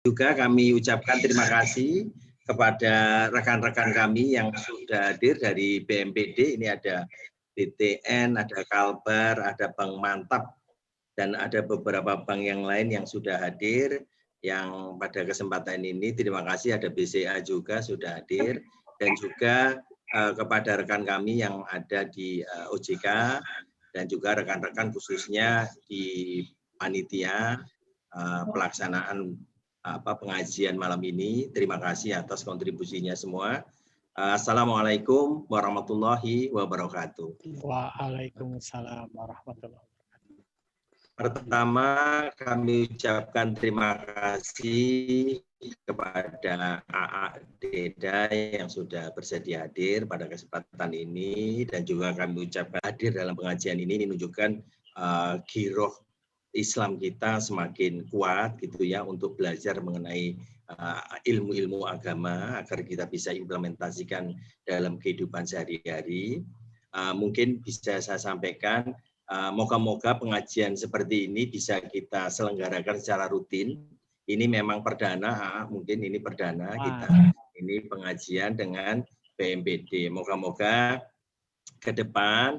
Juga kami ucapkan terima kasih kepada rekan-rekan kami yang sudah hadir dari BMPD. Ini ada BTN, ada Kalbar, ada Bank Mantap, dan ada beberapa bank yang lain yang sudah hadir. Yang pada kesempatan ini terima kasih ada BCA juga sudah hadir, dan juga kepada rekan kami yang ada di OJK dan juga rekan-rekan khususnya di panitia pelaksanaan pengajian malam ini. Terima kasih atas kontribusinya semua. Assalamualaikum warahmatullahi wabarakatuh. Waalaikumsalam warahmatullahi wabarakatuh. Pertama, kami ucapkan terima kasih kepada AA Deda yang sudah bersedia hadir pada kesempatan ini, dan juga kami ucapkan hadir dalam pengajian ini menunjukkan giroh Islam kita semakin kuat gitu ya untuk belajar mengenai ilmu-ilmu agama agar kita bisa implementasikan dalam kehidupan sehari-hari. Mungkin bisa saya sampaikan, moga-moga pengajian seperti ini bisa kita selenggarakan secara rutin. Ini memang perdana, mungkin ini perdana kita ini pengajian dengan BMPD. Moga-moga ke depan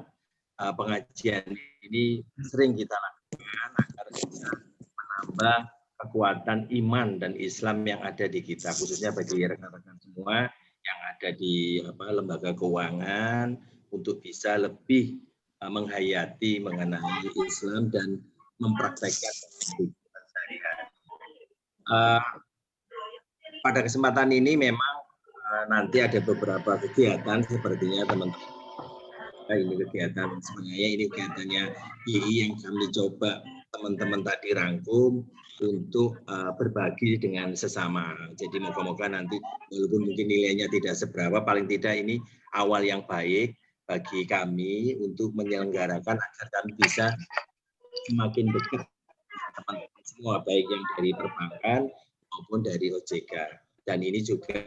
pengajian ini sering kita lakukan agar bisa menambah kekuatan iman dan Islam yang ada di kita, khususnya bagi rekan-rekan semua yang ada di lembaga keuangan, untuk bisa lebih menghayati mengenai Islam dan mempraktekkan kehidupan sehari-hari. Pada kesempatan ini memang nanti ada beberapa kegiatan sepertinya teman-teman. Ini kegiatan sebenarnya ini kegiatannya II yang kami coba teman-teman tadi rangkum untuk berbagi dengan sesama. Jadi moga-moga nanti walaupun mungkin nilainya tidak seberapa, paling tidak ini awal yang baik bagi kami untuk menyelenggarakan agar kami bisa semakin dekat teman-teman semua, baik yang dari perbankan maupun dari OJK. Dan ini juga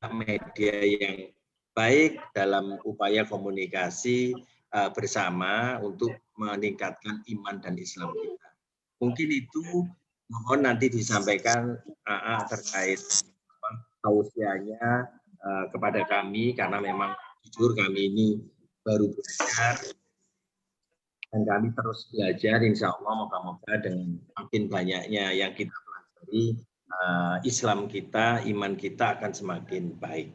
media yang baik dalam upaya komunikasi bersama untuk meningkatkan iman dan Islam kita. Mungkin itu mohon nanti disampaikan AA terkait tausiahnya kepada kami, karena memang jujur kami ini baru belajar dan kami terus belajar. Insya Allah moga-moga dengan makin banyaknya yang kita pelajari, Islam kita, iman kita akan semakin baik.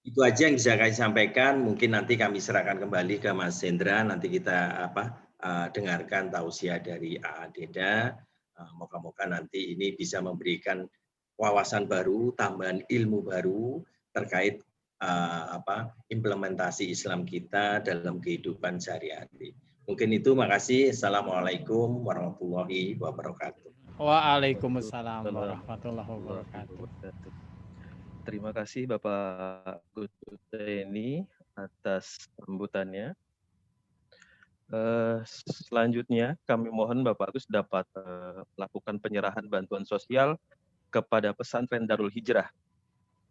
Itu aja yang bisa kami sampaikan. Mungkin nanti kami serahkan kembali ke Mas Hendra. Nanti kita dengarkan tausiah dari AA Deda. Moga-moga nanti ini bisa memberikan wawasan baru, tambahan ilmu baru terkait implementasi Islam kita dalam kehidupan sehari-hari. Mungkin itu. Makasih. Assalamualaikum warahmatullahi wabarakatuh. Waalaikumsalam warahmatullahi wabarakatuh. Terima kasih Bapak Gus Husseini atas sambutannya. Selanjutnya kami mohon Bapak Gus dapat melakukan penyerahan bantuan sosial kepada pesantren Darul Hijrah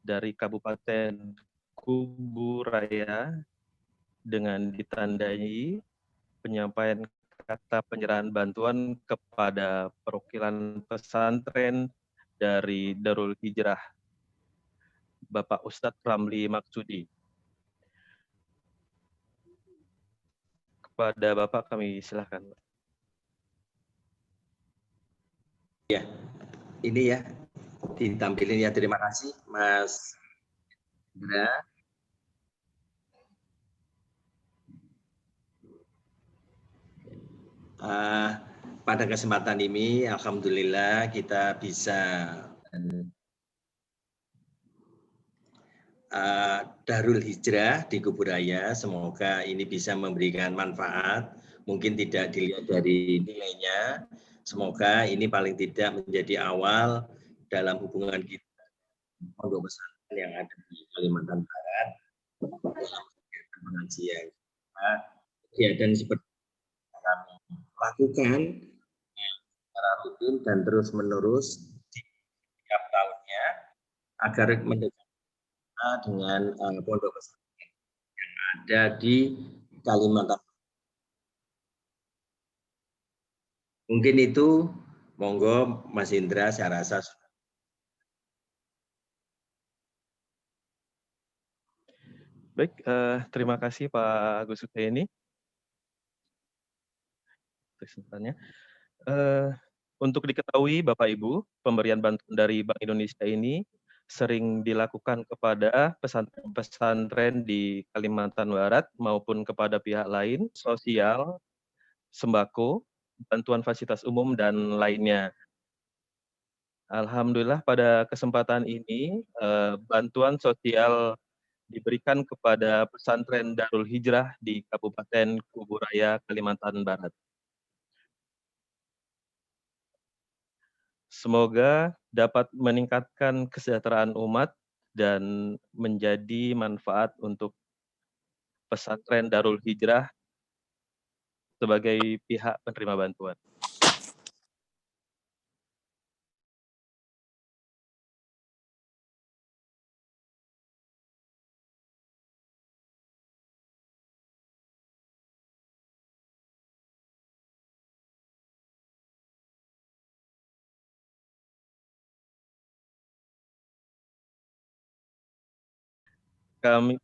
dari Kabupaten Kuburaya dengan ditandai penyampaian kata penyerahan bantuan kepada perwakilan pesantren dari Darul Hijrah, Bapak Ustadz Ramli Maksudi. Kepada Bapak kami silakan. Ya, ini ya ditampilin ya. Terima kasih Mas Hendra. Pada kesempatan ini alhamdulillah kita bisa Darul Hijrah di Kuburaya. Semoga ini bisa memberikan manfaat. Mungkin tidak dilihat dari nilainya. Semoga ini paling tidak menjadi awal dalam hubungan kita pondok pesantren yang ada di Kalimantan Barat dalam kegiatan pengajian. Kegiatan seperti yang kami lakukan secara rutin dan terus menerus di setiap tahunnya agar mendekat dengan pondok pesantren yang ada di Kalimantan. Mungkin itu. Monggo Mas Indra, saya rasa. Baik, terima kasih Pak Agus Husseini. Kesempatannya. Untuk diketahui Bapak Ibu, pemberian bantuan dari Bank Indonesia ini sering dilakukan kepada pesantren-pesantren di Kalimantan Barat maupun kepada pihak lain, sosial, sembako, bantuan fasilitas umum, dan lainnya. Alhamdulillah pada kesempatan ini bantuan sosial diberikan kepada pesantren Darul Hijrah di Kabupaten Kuburaya, Kalimantan Barat. Semoga dapat meningkatkan kesejahteraan umat dan menjadi manfaat untuk pesantren Darul Hijrah sebagai pihak penerima bantuan.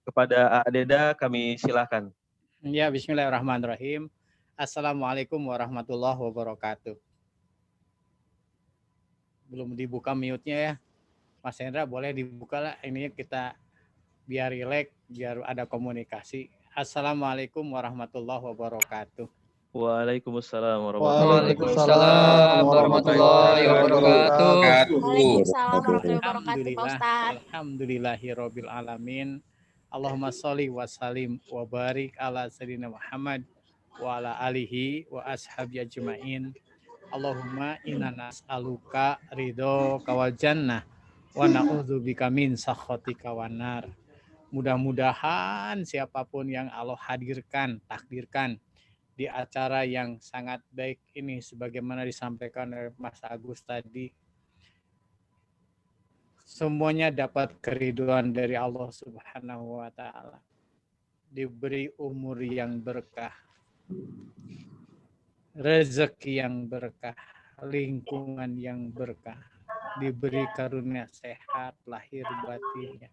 Kepada Adeda kami silakan. Ya, bismillahirrahmanirrahim. Assalamualaikum warahmatullahi wabarakatuh. Belum dibuka mute-nya ya. Mas Hendra boleh dibuka lah. Ini kita biar rileks, biar ada komunikasi. Assalamualaikum warahmatullahi wabarakatuh. Waalaikumsalam warahmatullahi wabarakatuh. Waalaikumsalam warahmatullahi wabarakatuh, Pak Ustadz. Alhamdulillahirabbil alamin. Allahumma sholli wa sallim wa barik ala sayyidina Muhammad wa ala alihi wa ashabi ajmain. Allahumma inna nas'aluka ridho kawal jannah wa na'udzubika min sakhatika wan nar. Mudah-mudahan siapapun yang Allah takdirkan di acara yang sangat baik ini sebagaimana disampaikan oleh Mas Agus tadi, semuanya dapat keriduan dari Allah Subhanahu wa taala. Diberi umur yang berkah, rezeki yang berkah, lingkungan yang berkah, diberi karunia sehat lahir batinnya.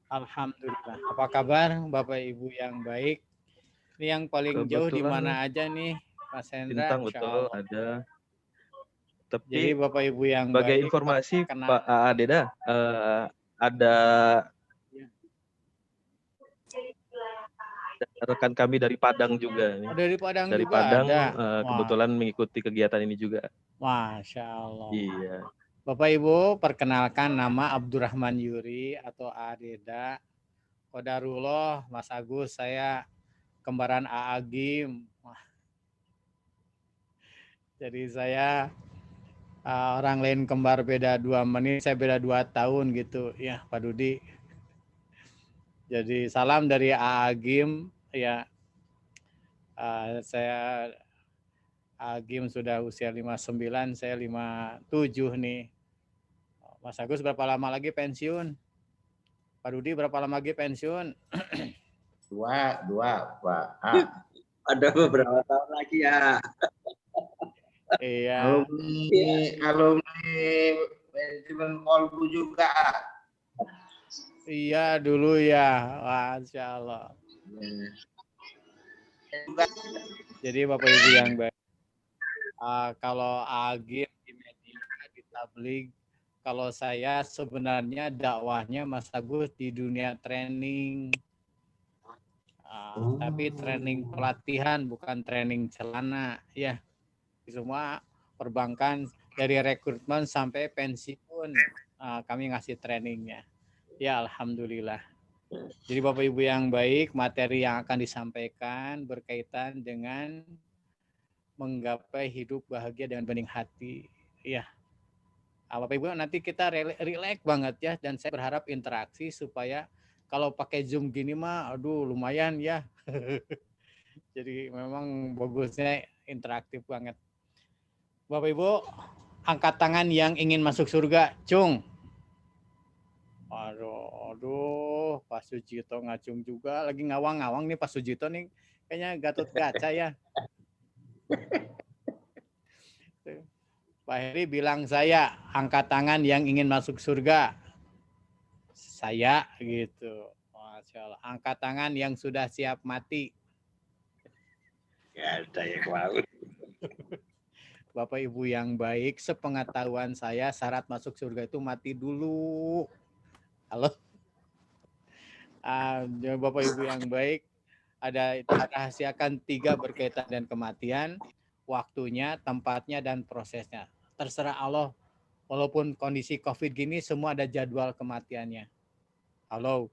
Alhamdulillah. Apa kabar Bapak Ibu yang baik? Ini yang paling jauh di mana aja nih, Mas Hendra? Bintang betul ada. Tapi jadi Bapak Ibu yang sebagai baik, informasi Pak Adeda, ada rekan kami dari Padang juga. Oh, dari Padang dari juga Padang ada. Kebetulan mengikuti kegiatan ini juga. Masya Allah. Iya. Bapak Ibu, perkenalkan nama Abdurrahman Yuri atau Adeda. Qadarullah, Mas Agus, saya kembaran Agim. Jadi saya orang lain kembar beda 2 menit, saya beda 2 tahun gitu ya Pak Dudi. Jadi salam dari Agim ya. Saya Agim sudah usia 59, saya 57 nih. Mas Agus berapa lama lagi pensiun? Pak Dudi berapa lama lagi pensiun? Dua, Pak. Ada beberapa tahun lagi ya. Iya. Alumni manajemen Kolbu juga. Iya dulu ya, Masya Allah. Jadi Bapak Ibu yang baik, kalau Agim di media, di tabligh, kalau saya sebenarnya dakwahnya Mas Agus di dunia training. Tapi training pelatihan, bukan training celana ya. Semua perbankan dari rekrutmen sampai pensiun kami ngasih trainingnya ya. Alhamdulillah. Jadi Bapak Ibu yang baik, materi yang akan disampaikan berkaitan dengan menggapai hidup bahagia dengan bening hati ya. Bapak Ibu nanti kita relax banget ya, dan saya berharap interaksi supaya kalau pakai Zoom gini mah aduh lumayan ya. Jadi memang bagusnya interaktif banget. Bapak Ibu, angkat tangan yang ingin masuk surga, cung. Aduh, Pak Sujito ngacung juga, lagi ngawang-ngawang nih Pak Sujito nih, kayaknya Gatot Kaca ya. Pak Heri bilang saya, angkat tangan yang ingin masuk surga. Saya gitu. Masya Allah. Angkat tangan yang sudah siap mati. Ya ada yang mau. Bapak Ibu yang baik, sepengetahuan saya syarat masuk surga itu mati dulu. Halo? Bapak Ibu yang baik, ada dirahasiakan 3 berkaitan dengan kematian, waktunya, tempatnya, dan prosesnya. Terserah Allah, walaupun kondisi COVID gini, semua ada jadwal kematiannya. Halo?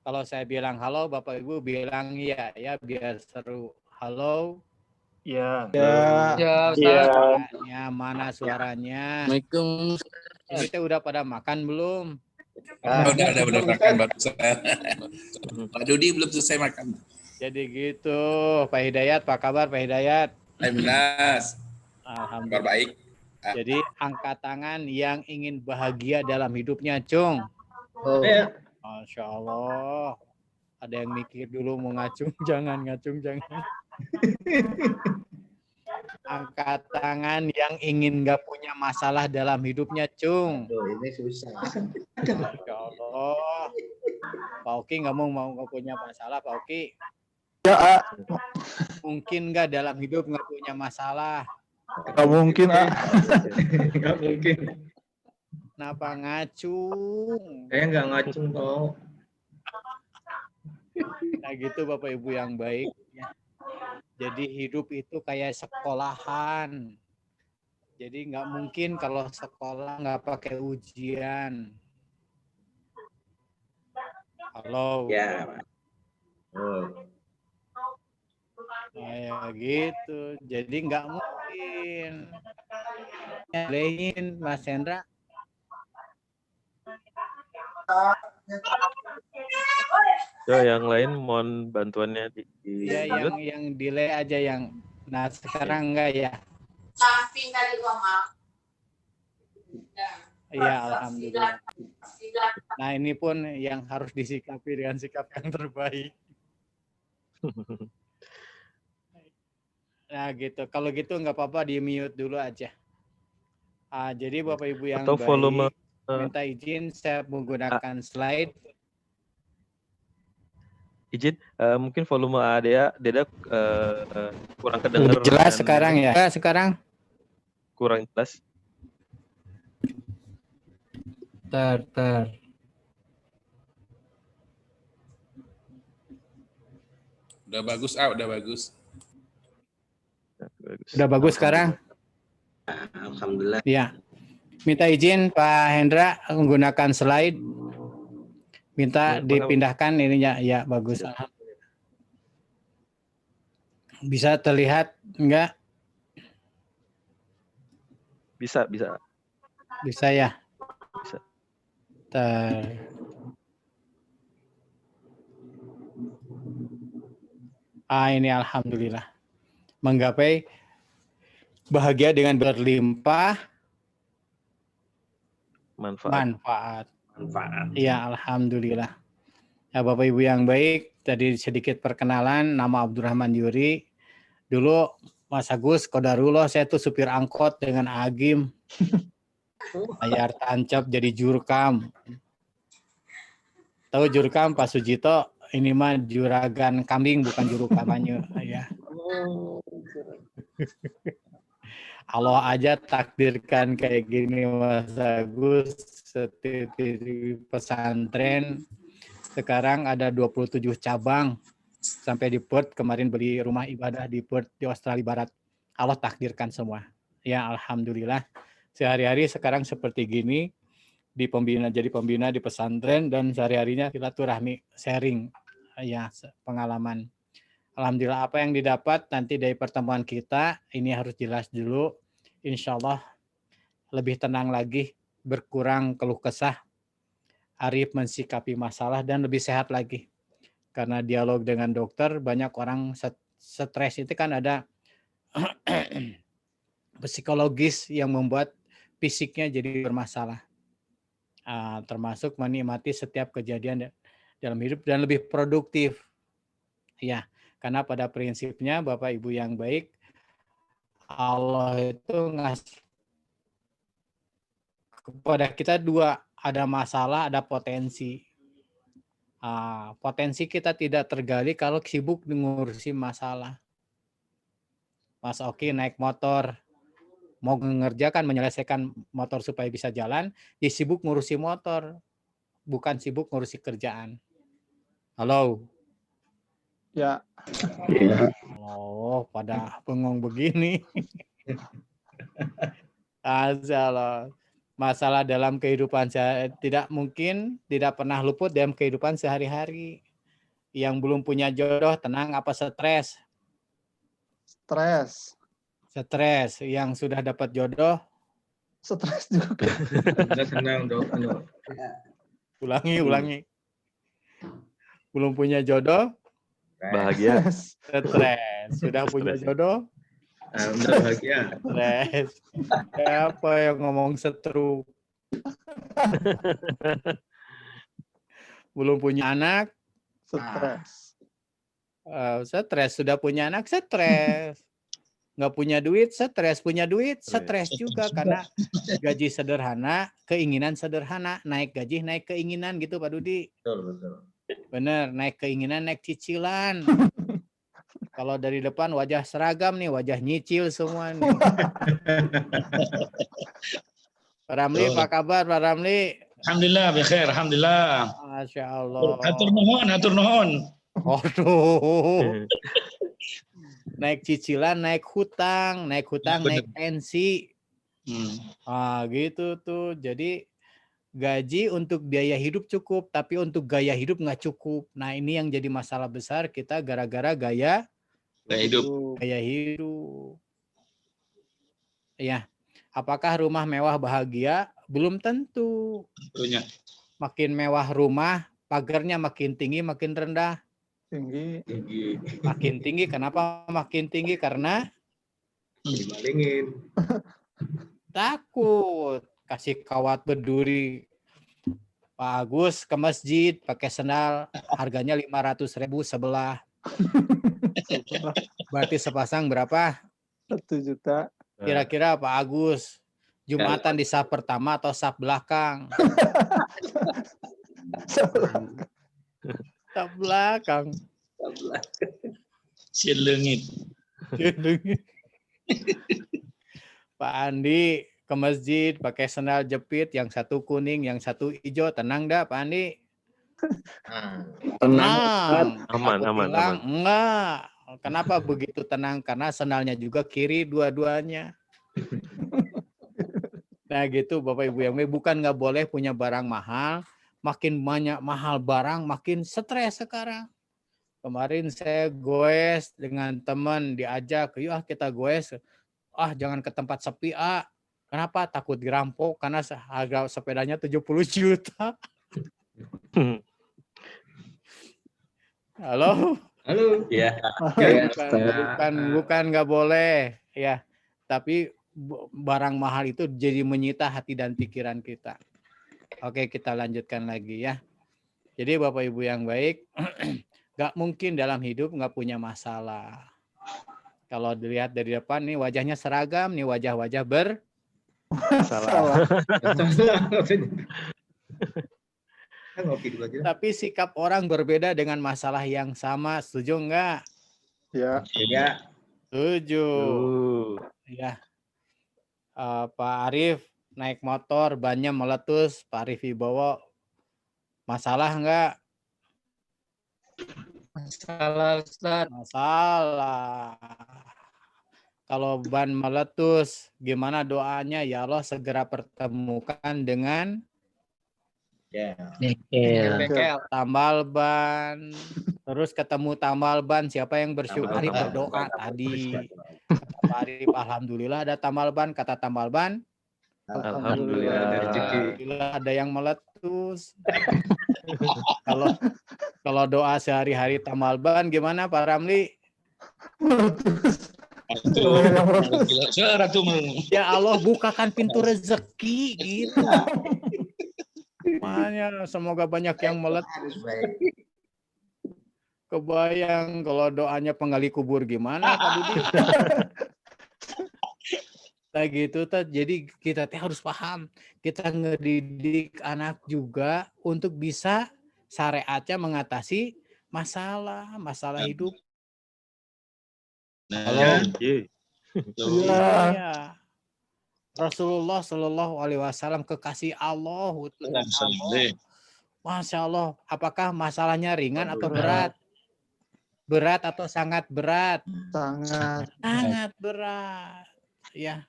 Kalau saya bilang halo, Bapak Ibu bilang iya, ya biar seru. Halo? Ya. Ya, Suaranya, mana suaranya? Assalamualaikum. Ini teh udah pada makan belum? Udah makan baru saya. Pak Dudi belum selesai makan. Jadi gitu, Pak Hidayat, apa kabar Pak Hidayat? Alhamdulillah. Alhamdulillah. Kabar baik. Jadi angkat tangan yang ingin bahagia dalam hidupnya, Cung. Oh. Masya Allah. Ada yang mikir dulu mau ngacung, jangan ngacung, jangan. Angkat tangan yang ingin nggak punya masalah dalam hidupnya, Cung. Aduh, ini susah. Masya Allah. Pak Oki nggak mau nggak punya masalah, Pak Oki. Ya, Mungkin nggak dalam hidup nggak punya masalah? nggak mungkin, Nggak mungkin. Kenapa ngacung? Saya nggak ngacung kok. Nah gitu Bapak Ibu yang baik. Ya. Jadi hidup itu kayak sekolahan. Jadi nggak mungkin kalau sekolah nggak pakai ujian. Halo. Ya. Oh. Nah, ya gitu. Jadi nggak mungkin. Lain Mas Hendra. Ya, yang lain mohon bantuannya di Ya mute. yang delay aja yang. Nah sekarang enggak ya. Iya alhamdulillah. Nah ini pun yang harus disikapi dengan sikap yang terbaik. Nah gitu. Kalau gitu nggak apa-apa di mute dulu aja. Jadi Bapak Ibu yang Atau baik, volume minta izin saya menggunakan slide. izin mungkin volume Deda kurang kedengar. Jelas dan sekarang ya. Sekarang. Kurang jelas. Tar. Udah bagus, udah bagus. Bagus. Udah bagus sekarang? Alhamdulillah. Iya. Minta izin Pak Hendra menggunakan slide. Minta dipindahkan ininya. Ya, bagus. Bisa terlihat enggak? Bisa. Bisa ya? Bisa. Ini alhamdulillah. Menggapai bahagia dengan berlimpah manfaat. Iya, alhamdulillah. Ya, Bapak Ibu yang baik, tadi sedikit perkenalan, nama Abdurrahman Yuri. Dulu Mas Agus, Kodarullah, saya tuh supir angkot dengan Agim. Layar tancap jadi jurkam. Tahu jurkam Pak Sujito? Ini mah juragan kambing, bukan juru kampanye. Ya. Allah aja takdirkan kayak gini Mas Agus, di pesantren sekarang ada 27 cabang sampai di Perth, kemarin beli rumah ibadah di Perth di Australia Barat. Allah takdirkan semua. Ya alhamdulillah. Sehari-hari sekarang seperti gini jadi pembina di pesantren dan sehari-harinya silaturahmi sharing ya pengalaman. Alhamdulillah apa yang didapat nanti dari pertemuan kita ini harus jelas dulu. Insya Allah lebih tenang lagi, berkurang keluh kesah, arif mensikapi masalah dan lebih sehat lagi. Karena dialog dengan dokter banyak orang stres itu kan ada psikologis yang membuat fisiknya jadi bermasalah. Termasuk menikmati setiap kejadian dalam hidup dan lebih produktif. Ya, karena pada prinsipnya Bapak Ibu yang baik, Allah itu ngasih kepada kita dua, ada masalah, ada potensi. Potensi kita tidak tergali kalau sibuk ngurusi masalah. Mas Oki naik motor, mau mengerjakan, menyelesaikan motor supaya bisa jalan, dia sibuk ngurusi motor, bukan sibuk ngurusi kerjaan. Halo? Ya. Oh, pada bengong begini. Asalah. Masalah dalam kehidupan tidak mungkin, tidak pernah luput dalam kehidupan sehari-hari. Yang belum punya jodoh, tenang apa stres? Stres. Stres. Yang sudah dapat jodoh? Stres juga. Tenang dong. Ulangi. Belum punya jodoh? Bahagia. Stres. Sudah punya jodoh? Bahagia. Stres. Siapa yang ngomong setruk? Belum punya anak? Stres. Stres. Sudah punya anak? Stres. Nggak punya duit? Stres. Punya duit? Stres juga karena gaji sederhana, keinginan sederhana. Naik gaji, naik keinginan gitu Pak Dudi. Betul. Bener, naik keinginan, naik cicilan. Kalau dari depan wajah seragam nih, wajah nyicil semua nih. Pak Ramli, apa kabar Pak Ramli? Alhamdulillah, bikhair, alhamdulillah. Masya Allah. Hatur nuhun. Aduh. Naik cicilan, naik hutang, naik pensi. Gitu tuh. Jadi gaji untuk biaya hidup cukup, tapi untuk gaya hidup nggak cukup. Nah ini yang jadi masalah besar kita gara-gara gaya hidup. Ya, apakah rumah mewah bahagia? Belum tentu. Tentunya. Makin mewah rumah, pagarnya makin tinggi, makin rendah. Tinggi. Makin tinggi, kenapa makin tinggi? Karena Dimalingin. takut. Kasih kawat berduri. Pak Agus ke masjid pakai sendal, harganya 500.000 sebelah. Berarti sepasang berapa? 1 juta. Kira-kira Pak Agus, Jumatan di saf pertama atau saf belakang? Saf belakang. Silengit. Pak Andi ke masjid pakai sendal jepit, yang satu kuning, yang satu hijau. Tenang dah Pak Andi? Tenang. Aman. Enggak. Kenapa begitu tenang? Karena sendalnya juga kiri dua-duanya. Nah gitu Bapak Ibu yang bukan nggak boleh punya barang mahal. Makin banyak mahal barang, makin stres sekarang. Kemarin saya goes dengan teman, diajak, yuk kita goes. Jangan ke tempat sepi, Kenapa? Takut dirampok karena harga sepedanya 70 juta. Halo? Ya. Bukan nggak boleh ya. Tapi barang mahal itu jadi menyita hati dan pikiran kita. Oke, kita lanjutkan lagi ya. Jadi Bapak Ibu yang baik, nggak mungkin dalam hidup nggak punya masalah. Kalau dilihat dari depan nih wajahnya seragam, nih wajah-wajah Salah. Tapi sikap orang berbeda dengan masalah yang sama. Setuju enggak? Ya. Setuju. Ya. Pak Arif naik motor, bannya meletus. Pak Arif Wibowo, masalah enggak? Masalah, Ustaz. Masalah. Kalau ban meletus, gimana doanya? Ya Allah, segera pertemukan dengan Bengkel. tambal ban. Terus ketemu tambal ban, siapa yang bersyukur? Arif berdoa tadi. Pak Arif, alhamdulillah ada tambal ban. Kata tambal ban, alhamdulillah ada yang meletus. Kalau doa sehari-hari tambal ban gimana Pak Ramli? Ya Allah, bukakan pintu rezeki gitu. Makanya semoga banyak yang meletus. Kebayang kalau doanya penggali kubur gimana Pak Dudi? Nah gitu tuh, jadi kita teh harus paham. Kita ngedidik anak juga untuk bisa syariatnya mengatasi masalah hidup. Halo. Iya. Rasulullah Shallallahu Alaihi Wasallam kekasih Allah, utusan Allah. Masya Allah, apakah masalahnya ringan atau berat? Berat atau sangat berat? Sangat berat. Ya.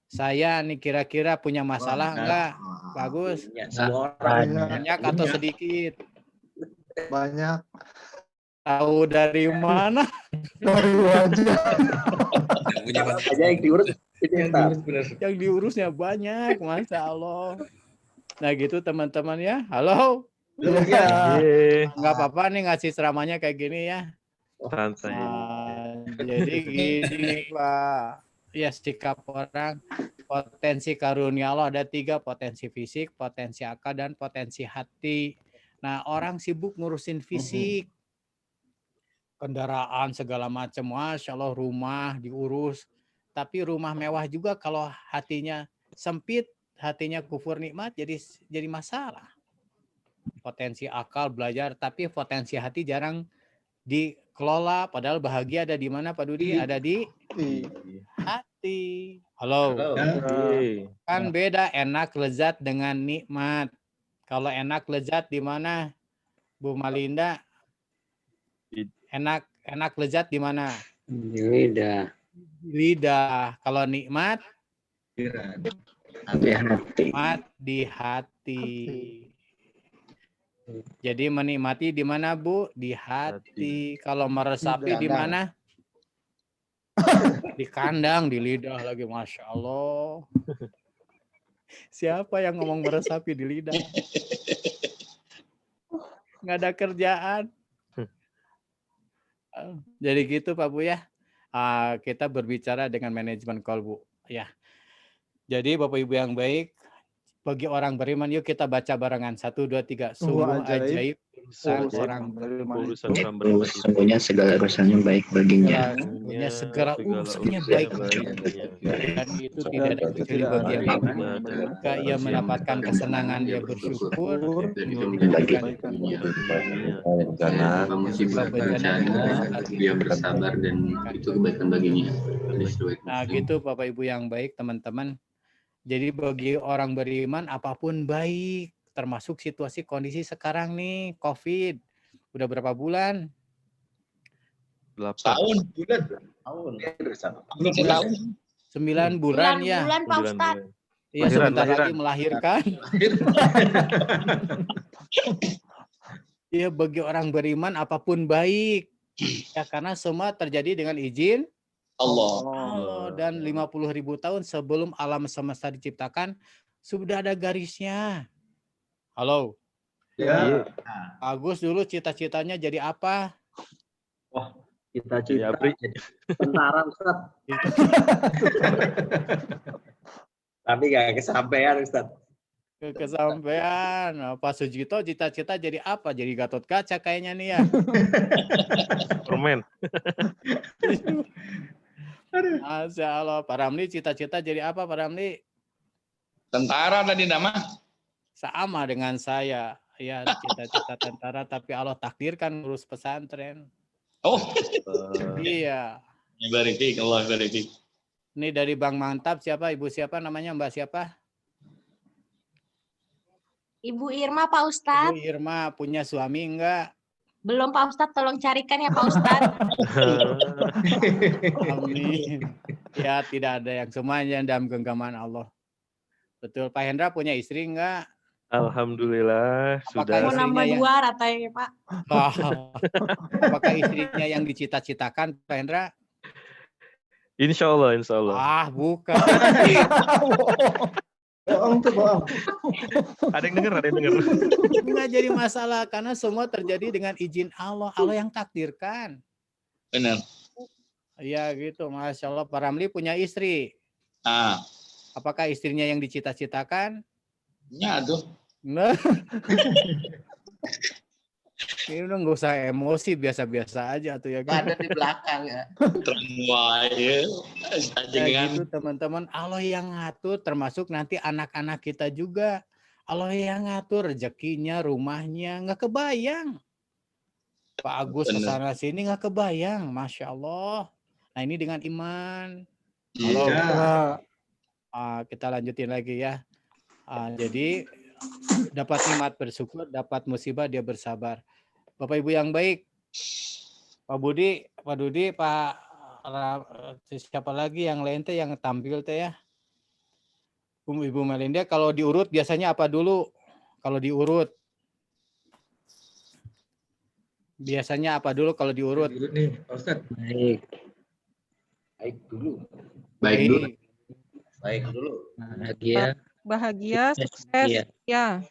Saya nih kira-kira punya masalah enggak? Bagus. Semua orang Banyak atau sedikit? Banyak. Tahu dari mana? Dari wajah. aja yang diurus. Yang diurusnya banyak, Masya Allah. Nah gitu teman-teman ya. Halo. Ya. Nggak apa-apa nih ngasih ceramahnya kayak gini ya. Santai. Jadi gini Pak. Ya sikap orang, potensi karunia Allah ada 3, potensi fisik, potensi akal, dan potensi hati. Nah orang sibuk ngurusin fisik. Kendaraan segala macam, Masya Allah, rumah diurus. Tapi rumah mewah juga kalau hatinya sempit, hatinya kufur nikmat, jadi masalah. Potensi akal belajar, tapi potensi hati jarang dikelola. Padahal bahagia ada di mana Pak Dudi? Ada di hati. Halo. Kan beda enak lezat dengan nikmat. Kalau enak lezat di mana, Bu Malinda? Enak lezat di mana? Lidah. Lidah. Kalau nikmat? Nikmat di hati. Jadi menikmati di mana Bu? Di hati. Kalau meresapi di mana? Di kandang, di lidah lagi, Masya Allah. Siapa yang ngomong meresapi di lidah? Nggak ada kerjaan. Jadi gitu Pak Bu ya. Kita berbicara dengan manajemen call Bu. Ya. Jadi Bapak Ibu yang baik, bagi orang beriman yuk kita baca barengan 1, 2, 3. Sungguh ajaib urusan orang beriman. Sesungguhnya segala urusannya baik baginya. Sesungguhnya segala urusannya baik baginya. Dan itu tidak ada kecuali bagi yang beriman. Jika ia mendapatkan kesenangan dia bersyukur. Karena musibah bencana dia bersabar dan itu kebaikan baginya. Nah gitu Bapak Ibu yang baik teman-teman. Jadi bagi orang beriman apapun baik, termasuk situasi kondisi sekarang nih, COVID. Udah berapa bulan? 8 tahun. 9 bulan ya. 9 bulan Pak Ustadz. Iya sebentar lagi melahirkan. Iya bagi orang beriman apapun baik. Ya karena semua terjadi dengan izin Allah. Dan 50.000 tahun sebelum alam semesta diciptakan sudah ada garisnya. Halo. Ya. Agus dulu cita-citanya jadi apa? Wah, cita-cita tentara Ustaz. Tapi nggak kesampaian Ustaz. Kesampaian. Pak Sujito cita-cita jadi apa? Jadi Gatot Kaca kayaknya nih ya. Permen. Masya Allah. Pak Ramli cita-cita jadi apa Pak Ramli? Tentara tadi nama. Sama dengan saya. Ya cita-cita tentara tapi Allah takdirkan ngurus pesantren. Oh. Iya. Barifik, Allah barifik. Ini dari Bang Mantap siapa? Ibu siapa namanya? Mbak siapa? Ibu Irma Pak Ustadz. Ibu Irma punya suami enggak? Belum Pak Ustadz, tolong carikan ya Pak Ustadz. Amin. Ya tidak ada yang semuanya dalam genggaman Allah. Betul. Pak Hendra punya istri enggak? Alhamdulillah sudah. Mau nambah 2 ratanya Pak. Apakah istrinya yang dicita-citakan Pak Hendra? Insya Allah. Bukan. Bohong tuh bohong. Ada yang dengar. Nggak jadi masalah karena semua terjadi dengan izin Allah. Allah yang takdirkan. Benar. Iya gitu, Masya Allah. Pak Ramli punya istri. Apakah istrinya yang dicita-citakan? Ya tuh. Nah. Ini udah nggak usah emosi, biasa-biasa aja tuh ya kan. Ada di belakang ya. Semua ya. Ya gitu teman-teman, Allah yang ngatur, termasuk nanti anak-anak kita juga. Allah yang ngatur rezekinya, rumahnya, nggak kebayang. Pak Agus kesana sini nggak kebayang, Masya Allah. Nah ini dengan iman. Halo, kita lanjutin lagi ya. Jadi dapat nikmat bersyukur, dapat musibah dia bersabar. Bapak Ibu yang baik, Pak Budi, Pak siapa lagi yang lain teh yang tampil teh ya? Ibu Melinda, kalau diurut biasanya apa dulu? Kalau diurut biasanya apa dulu kalau diurut? Dulu nih, Pak Ustadz. Baik dulu. Baik dulu. Bahagia, sukses, ya.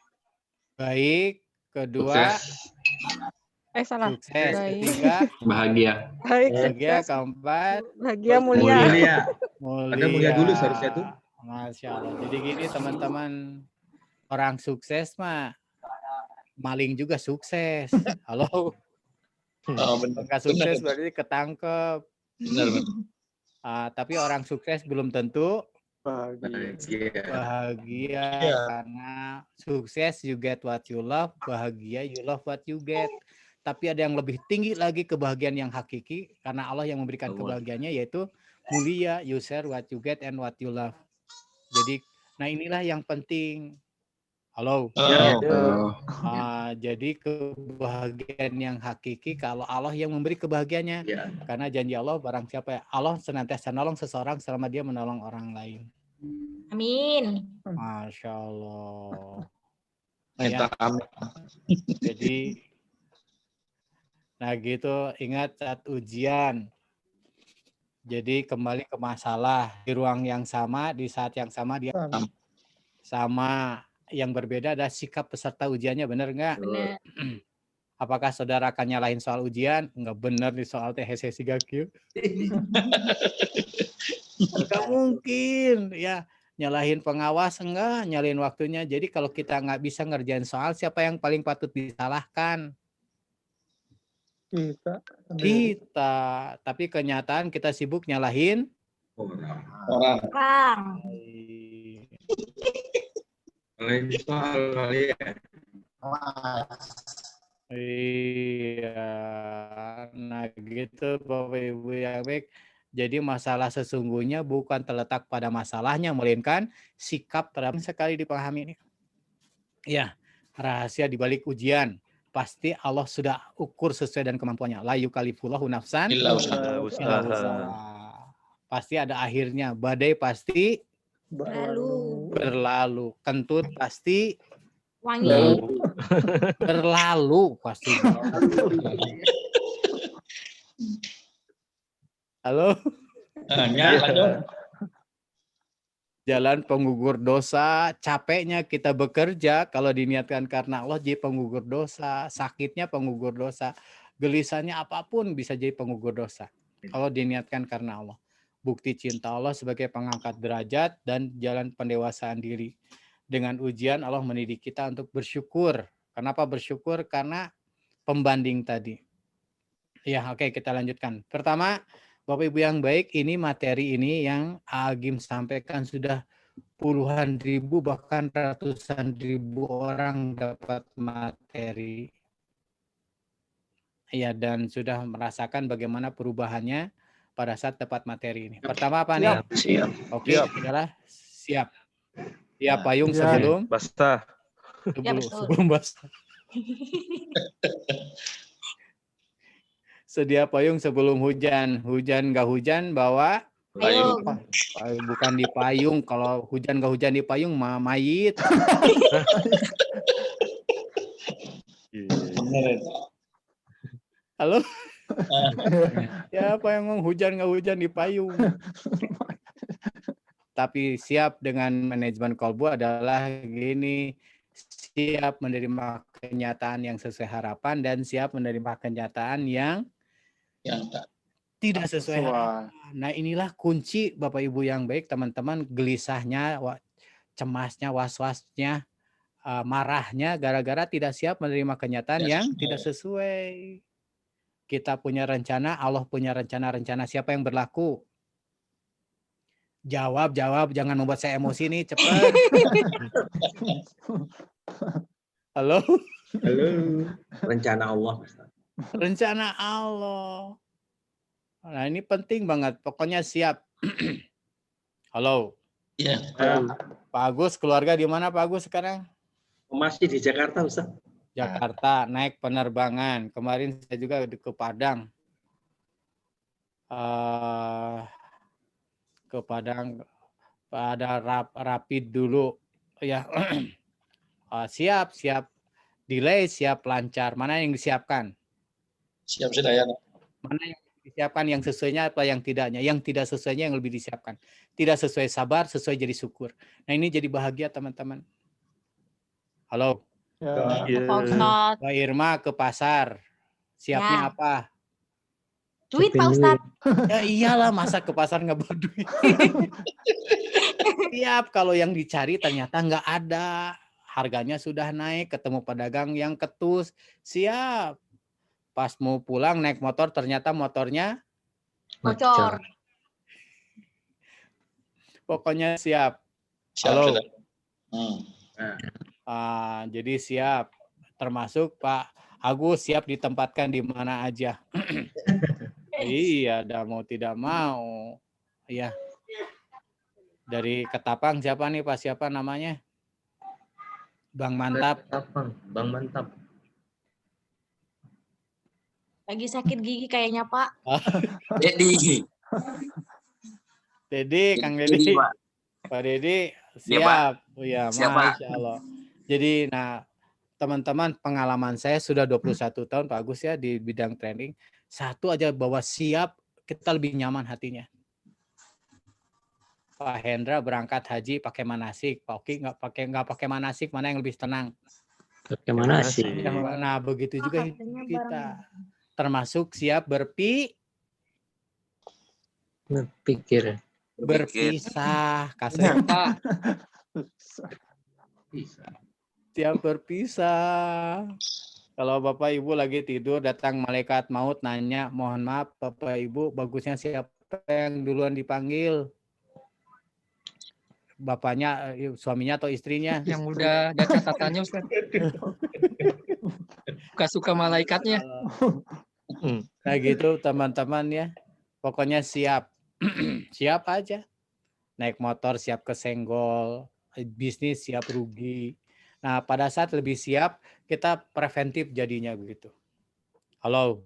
Baik, kedua Salah. sukses, Baik. ketiga Bahagia. Baik, bahagia, sukses, keempat bahagia, mulia. Ada mulia dulu seharusnya tuh. Masya Allah. Jadi gini teman-teman, orang sukses mah maling juga sukses. Halo. Enggak sukses berarti ketangkep. Benar. Tapi orang sukses belum tentu bahagia karena sukses you get what you love, bahagia you love what you get. Tapi ada yang lebih tinggi lagi kebahagiaan yang hakiki karena Allah yang memberikan kebahagiaannya, yaitu mulia, you share what you get and what you love. Jadi, nah inilah yang penting. Halo. Jadi kebahagiaan yang hakiki kalau Allah yang memberi kebahagiaannya. Karena janji Allah, barang siapa Allah senantiasa nolong seseorang selama dia menolong orang lain. Amin. Masya Allah. Minta kami. Jadi, nah gitu, ingat saat ujian. Jadi kembali ke masalah di ruang yang sama, di saat yang sama dia sama. Yang berbeda adalah sikap peserta ujiannya, benar nggak? Benar. Apakah saudara akan nyalahin soal ujian? Nggak benar di soal THC Sigakyu. Nggak mungkin, ya. Nyalahin pengawas enggak, nyalahin waktunya. Jadi kalau kita nggak bisa ngerjain soal, siapa yang paling patut disalahkan? Kita. Tapi kenyataan kita sibuk nyalahin Orang. Lain soal kali ya. Iya, nah gitu Bapak Ibu yang baik. Jadi masalah sesungguhnya bukan terletak pada masalahnya, melainkan sikap terhadap sekali dipahami ini. Ya, rahasia di balik ujian. Pasti Allah sudah ukur sesuai dengan kemampuannya. La yukallifullahu nafsan illa wus'aha. Pasti ada akhirnya. Badai pasti berlalu. Kentut pasti wangi. Berlalu pasti. Halo. Jalan penggugur dosa, capeknya kita bekerja kalau diniatkan karena Allah jadi penggugur dosa, sakitnya penggugur dosa, gelisahnya apapun bisa jadi penggugur dosa kalau diniatkan karena Allah. Bukti cinta Allah sebagai pengangkat derajat dan jalan pendewasaan diri. Dengan ujian Allah mendidik kita untuk bersyukur. Kenapa bersyukur? Karena pembanding tadi. Ya, oke, kita lanjutkan. Pertama, Bapak Ibu yang baik, ini materi ini yang Agim sampaikan sudah puluhan ribu bahkan ratusan ribu orang dapat materi. Ya, dan sudah merasakan bagaimana perubahannya pada saat dapat materi ini. Pertama apa nih? Siap. Oke, adalah siap. Siap payung sebelum basah. Sebelum basah. Sedia payung sebelum hujan. Hujan nggak hujan bawa payung. Bukan di payung. Kalau hujan nggak hujan di payung mayit. Halo? Ya, apa yang hujan nggak hujan di payung. Tapi siap dengan manajemen kolbu adalah gini, siap menerima kenyataan yang sesuai harapan dan siap menerima kenyataan yang tidak sesuai harapan. Nah, inilah kunci Bapak Ibu yang baik, teman-teman, gelisahnya, cemasnya, was-wasnya, marahnya gara-gara tidak siap menerima kenyataan yang tidak sesuai. Kita punya rencana, Allah punya rencana-rencana. Siapa yang berlaku? Jawab, jangan membuat saya emosi nih, cepat. Halo? Halo. Rencana Allah. Rencana Allah. Nah, ini penting banget. Pokoknya siap. Halo. Iya. Pak Agus, keluarga di mana Pak Agus sekarang? Masih di Jakarta, Ustaz. Jakarta, naik penerbangan. Kemarin saya juga ke Padang. Ke Padang pada rapid dulu. Ya. Siap. Delay, siap, lancar. Mana yang disiapkan? Siap sudah ya. Mana yang disiapkan, yang sesuainya apa yang tidaknya? Yang tidak sesuainya yang lebih disiapkan. Tidak sesuai sabar, sesuai jadi syukur. Nah, ini jadi bahagia teman-teman. Halo. Pak Ustadz. Mbak Irma ke pasar. Siapnya apa? Duit Pak Ustadz. Ya iyalah, masa ke pasar nggak bawa duit. Siap, kalau yang dicari ternyata nggak ada. Harganya sudah naik, ketemu pedagang yang ketus. Siap. Pas mau pulang naik motor, ternyata motornya Bocor. Pokoknya siap. Halo. Jadi siap. Termasuk Pak Agus siap ditempatkan di mana aja. Iya, mau tidak mau. Iya. Dari Ketapang siapa nih Pak? Siapa namanya? Bang Mantap. Bang Mantap. Lagi sakit gigi kayaknya Pak. Dedi, Kang Dedi. Pak Dedi siap. Oh ya, Masya Allah. Jadi, teman-teman, pengalaman saya sudah 21 tahun Pak Agus ya di bidang training. Satu aja bahwa siap, kita lebih nyaman hatinya. Pak Hendra berangkat haji pakai manasik, Pak Oki nggak pakai manasik, mana yang lebih tenang? Pakai manasik. Nah, begitu juga kita. Termasuk siap berpikir. Berpisah, kasih Pak. Siap berpisah. Kalau Bapak Ibu lagi tidur, datang malaikat maut nanya, mohon maaf Bapak Ibu, bagusnya siapa yang duluan dipanggil? Bapaknya, suaminya atau istrinya? Yang udah ada catatannya Ustaz. Suka-suka malaikatnya. Nah gitu teman-teman ya. Pokoknya siap. Siap aja. Naik motor siap kesenggol. Bisnis siap rugi. Nah pada saat lebih siap, kita preventif jadinya begitu. Halo?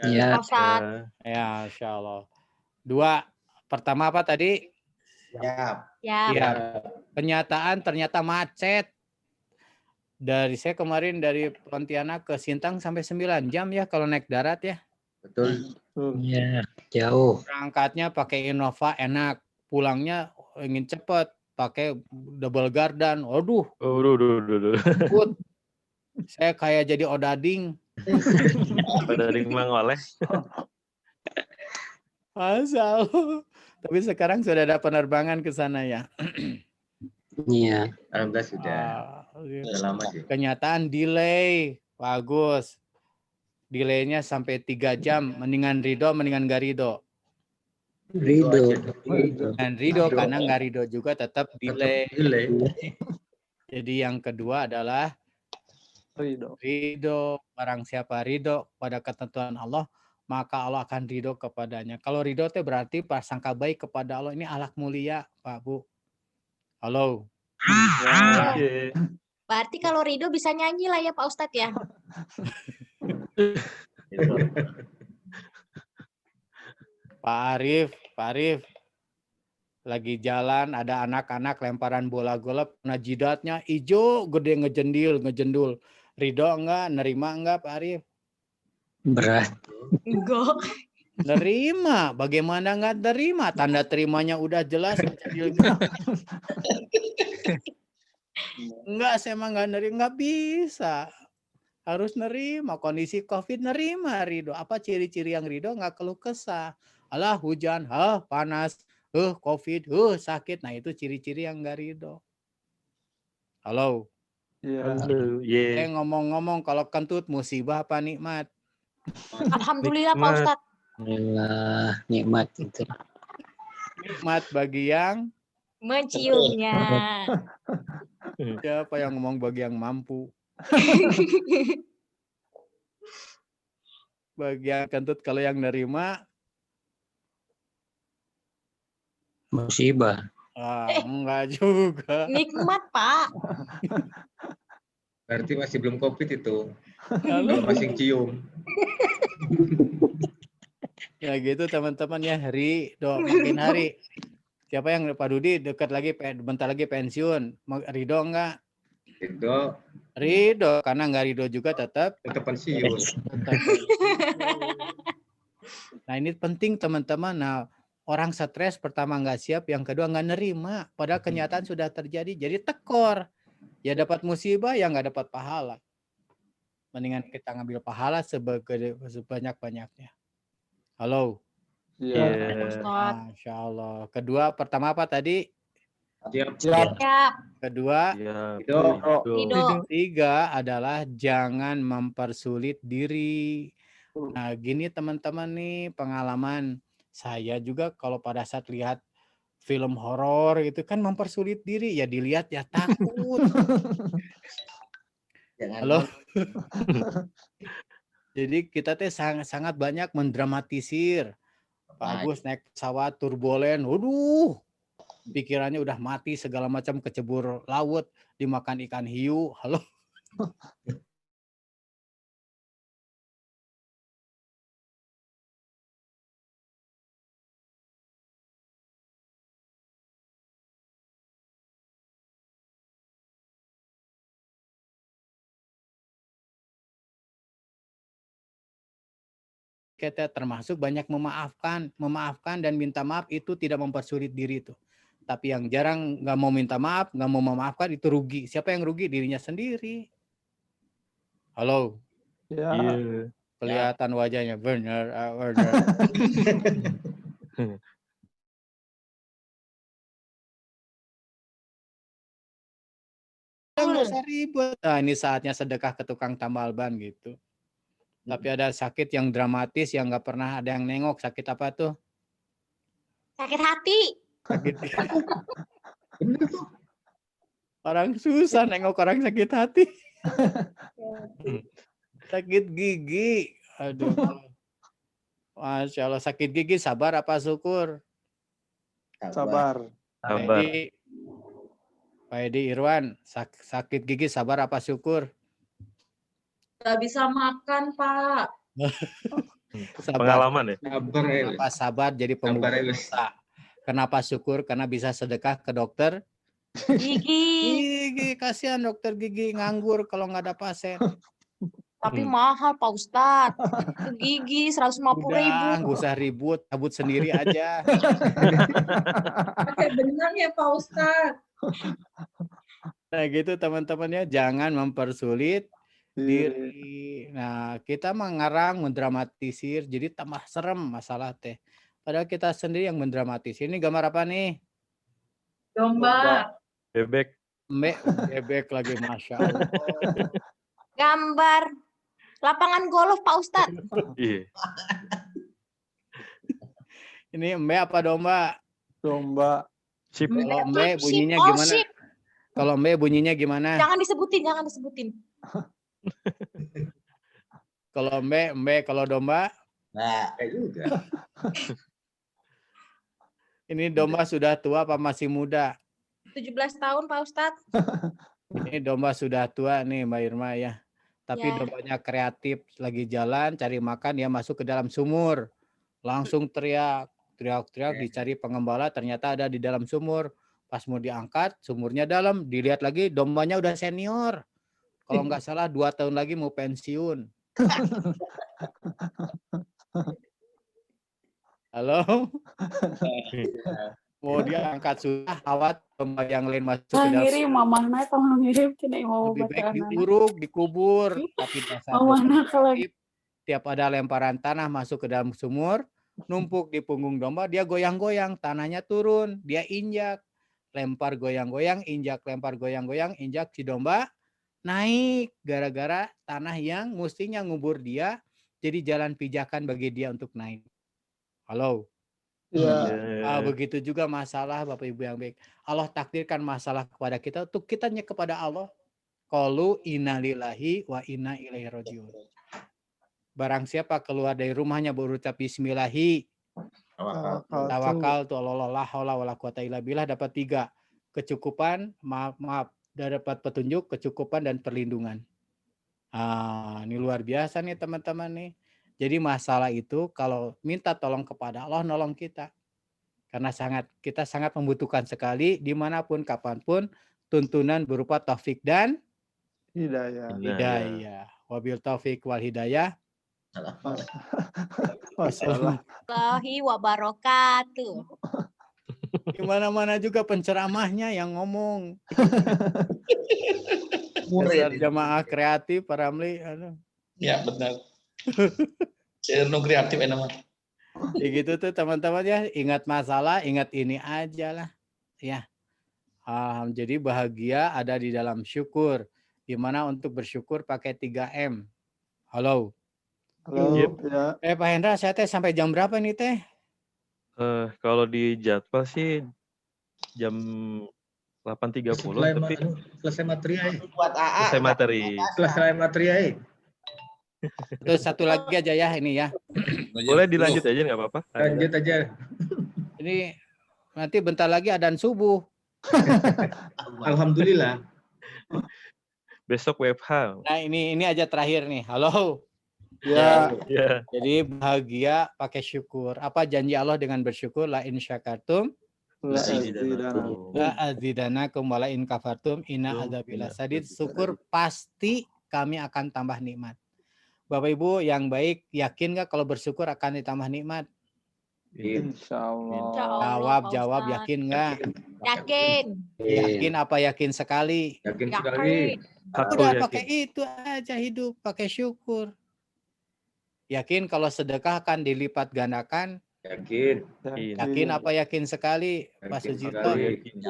Iya. Ya, Insya Allah. 2. Pertama apa tadi? Siap. Ya. Kenyataan ternyata macet. Saya kemarin dari Pontianak ke Sintang sampai 9 jam ya kalau naik darat ya. Betul. Iya, jauh. Berangkatnya pakai Innova enak, pulangnya ingin cepat pakai double gardan. Aduh. Saya kayak jadi odading. Odading mangoleh. Masya Allah. Tapi sekarang sudah ada penerbangan ke sana ya. Iya. Alhamdulillah sudah. Sudah lama sih. Kenyataan delay, bagus. Delaynya sampai 3 jam. Mendingan ridho, mendingan gak ridho. Dan ridho karena nggak ridho juga tetap delay. Jadi yang kedua adalah ridho. Barang siapa ridho pada ketentuan Allah, maka Allah akan ridho kepadanya. Kalau ridho itu berarti prasangka baik kepada Allah. Ini akhlak mulia, Pak Bu. Halo. Berarti kalau ridho bisa nyanyi lah ya Pak Ustadz ya. Pak Arif, lagi jalan ada anak-anak lemparan bola golf, nah jidatnya hijau gede ngejendul. Ridho enggak? Nerima enggak Pak Arif? Berat. Enggak. Nerima, bagaimana enggak terima? Tanda terimanya udah jelas. Enggak, saya emang enggak nerima, enggak bisa. Harus nerima, kondisi COVID nerima ridho. Apa ciri-ciri yang ridho? Enggak keluh kesah. Alah hujan, panas, COVID, sakit. Nah itu ciri-ciri yang enggak ridho. Halo. Halo, Ngomong-ngomong kalau kentut musibah apa nikmat? Alhamdulillah Pak Nikmat. Ustadz. Alhamdulillah, nikmat itu. Nikmat bagi yang Menciumnya. siapa yang ngomong bagi yang mampu? Bagi yang kentut kalau yang nerima Musibah. enggak juga. Nikmat Pak. Berarti masih belum COVID itu. Lalu Masih cium. ya gitu teman-teman ya, makin hari. Siapa yang Pak Dudi dekat lagi, bentar lagi pensiun, Ridho enggak? Ridho, karena enggak Ridho juga tetap pensiun. Nah ini penting teman-teman. Nah orang stres pertama enggak siap, yang kedua enggak nerima. Padahal kenyataan sudah terjadi, jadi tekor. Ya dapat musibah, ya enggak dapat pahala. Mendingan kita ngambil pahala sebanyak-banyaknya. Halo. Iya. Masya Allah. Kedua, pertama apa tadi? Siap. Kedua, Ridho. tiga adalah jangan mempersulit diri. Nah, gini teman-teman nih pengalaman saya juga kalau pada saat lihat film horor itu kan mempersulit diri, ya dilihat ya takut. Halo. Jadi kita teh sangat banyak mendramatisir. Pak Agus naik pesawat turbulen, waduh, pikirannya udah mati segala macam, kecebur laut, dimakan ikan hiu. Halo. Kita termasuk banyak memaafkan dan minta maaf itu tidak mempersulit diri itu. Tapi yang jarang nggak mau minta maaf, nggak mau memaafkan itu rugi. Siapa yang rugi? Dirinya sendiri. Halo. Ya. Kelihatan wajahnya benar. Benar. Nggak usah ribet. Nah, ini saatnya sedekah ke tukang tambal ban gitu. Tapi ada sakit yang dramatis yang nggak pernah ada yang nengok. Sakit apa tuh? Sakit hati. Sakit. Orang susah nengok orang sakit hati. Sakit gigi. Aduh. Masya Allah. Sakit gigi sabar apa syukur? Sabar. Pak Edi Irwan, sakit gigi sabar apa syukur? Gak bisa makan, Pak. Pengalaman ya? Kenapa sabar jadi pengusaha? Kenapa syukur? Karena bisa sedekah ke dokter gigi. Kasihan dokter gigi nganggur kalau nggak ada pasien. Tapi mahal Pak Ustadz. Itu gigi 150.000. Nggak usah ribut, cabut sendiri aja. Pakai benang ya Pak Ustadz. Nah gitu teman-teman ya, jangan mempersulit diri. Nah kita mengarang, mendramatisir, jadi tambah serem masalah teh. Padahal kita sendiri yang mendramatisir. Ini gambar apa nih? Domba. Bebek. Bebek lagi, Masya Allah. Gambar lapangan golf Pak Ustadz. Iya. Ini embe apa domba? Domba. Sip. Kalau embe bunyinya gimana? Kalau embe bunyinya gimana? Jangan disebutin. Kalau embe, kalau domba? Nah, kayak juga. Ini domba sudah tua apa masih muda? 17 tahun Pak Ustadz. Ini domba sudah tua nih Mbak Irma ya. Tapi dombanya kreatif, lagi jalan cari makan, dia masuk ke dalam sumur. Langsung teriak dicari pengembala, ternyata ada di dalam sumur. Pas mau diangkat, sumurnya dalam, dilihat lagi dombanya udah senior. Kalau nggak salah 2 tahun lagi mau pensiun. Halo? Mau diangkat sudah, awat domba yang lain masuk ke dalam. Ngirim mamahna tong ngirim cenah mau lebih baik bacaan. diuruk, dikubur. Tapi Mamahna kalau tiap ada lemparan tanah masuk ke dalam sumur, numpuk di punggung domba, dia goyang-goyang, tanahnya turun, dia injak, lempar goyang-goyang, injak, lempar goyang-goyang, injak, si domba naik gara-gara tanah yang mestinya ngubur dia jadi jalan pijakan bagi dia untuk naik. Halo. Iya. Begitu juga masalah Bapak Ibu yang baik. Allah takdirkan masalah kepada kita untuk kitanya kepada Allah. Qalu innalillahi wa inna ilaihi rajiun. Barang siapa keluar dari rumahnya berucap bismillahi, tawakal tu Allah la haula wala quwata illa billah, dapat 3. Kecukupan, maaf, dapat petunjuk, kecukupan dan perlindungan. Ini luar biasa nih teman-teman nih. Jadi masalah itu kalau minta tolong kepada Allah, nolong kita. Karena kita sangat membutuhkan sekali dimanapun, kapanpun, tuntunan berupa taufik dan hidayah. Wabil taufik wal hidayah. Warahmatullahi wabarakatuh. Gimana-mana juga penceramahnya yang ngomong. Dasar jamaah kreatif, Pak Ramli. Ya, benar. Cerno kreatif enak. Ya gitu tuh teman-teman ya. Ingat masalah, ingat ini aja lah. Ya. Jadi bahagia ada di dalam syukur. Gimana untuk bersyukur pakai 3M. Halo. Halo. Ya. Pak Hendra, saya teh sampai jam berapa nih teh? Kalau di jadwal sih jam 8.30. Tapi selesai materi ya. Selesai materi. Selesai materi ya. Terus satu lagi aja ya ini ya. Boleh dilanjut aja nggak apa-apa? Lanjut aja. Ini nanti bentar lagi adzan subuh. Alhamdulillah. Besok WFH. Nah ini aja terakhir nih. Halo. Ya. Jadi bahagia pakai syukur. Apa janji Allah dengan bersyukur? La in syakartum la azidanakum wa la in kafartum inna adzabi lasadid. Syukur pasti kami akan tambah nikmat. Bapak Ibu yang baik, yakin nggak kalau bersyukur akan ditambah nikmat? Insya Allah. Jawab yakin nggak? Yakin. Yakin apa yakin sekali? Yakin sekali. Udah pakai itu aja hidup, pakai syukur. Yakin kalau sedekah akan dilipat gandakan? Yakin. Yakin apa yakin sekali, Pak Sujito?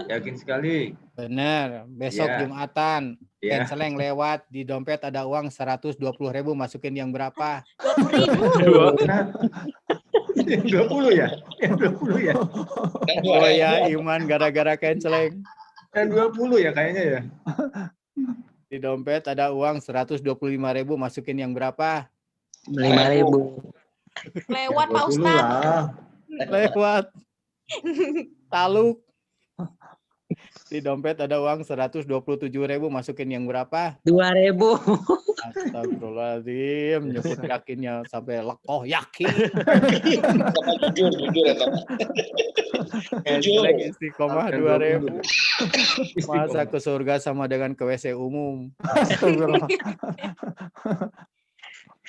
Yakin sekali. Benar. Besok Jumatan. Canceleng lewat di dompet ada uang 120.000, masukin yang berapa? 20 ya? 20 ya? Oh ya, Iman gara-gara canceleng. 20 ya kayaknya ya. Di dompet ada uang 125.000, masukin yang berapa? 5.000. Lewat Pak Ustadz. Lewat. Taluk. Di dompet ada uang 127.000, masukin yang berapa? 2.000. Astagfirullahaladzim, nyebut yakinnya sampai lekoh, yakin. Jelek istiqomah 2.000. Masa ke surga sama dengan ke WC umum.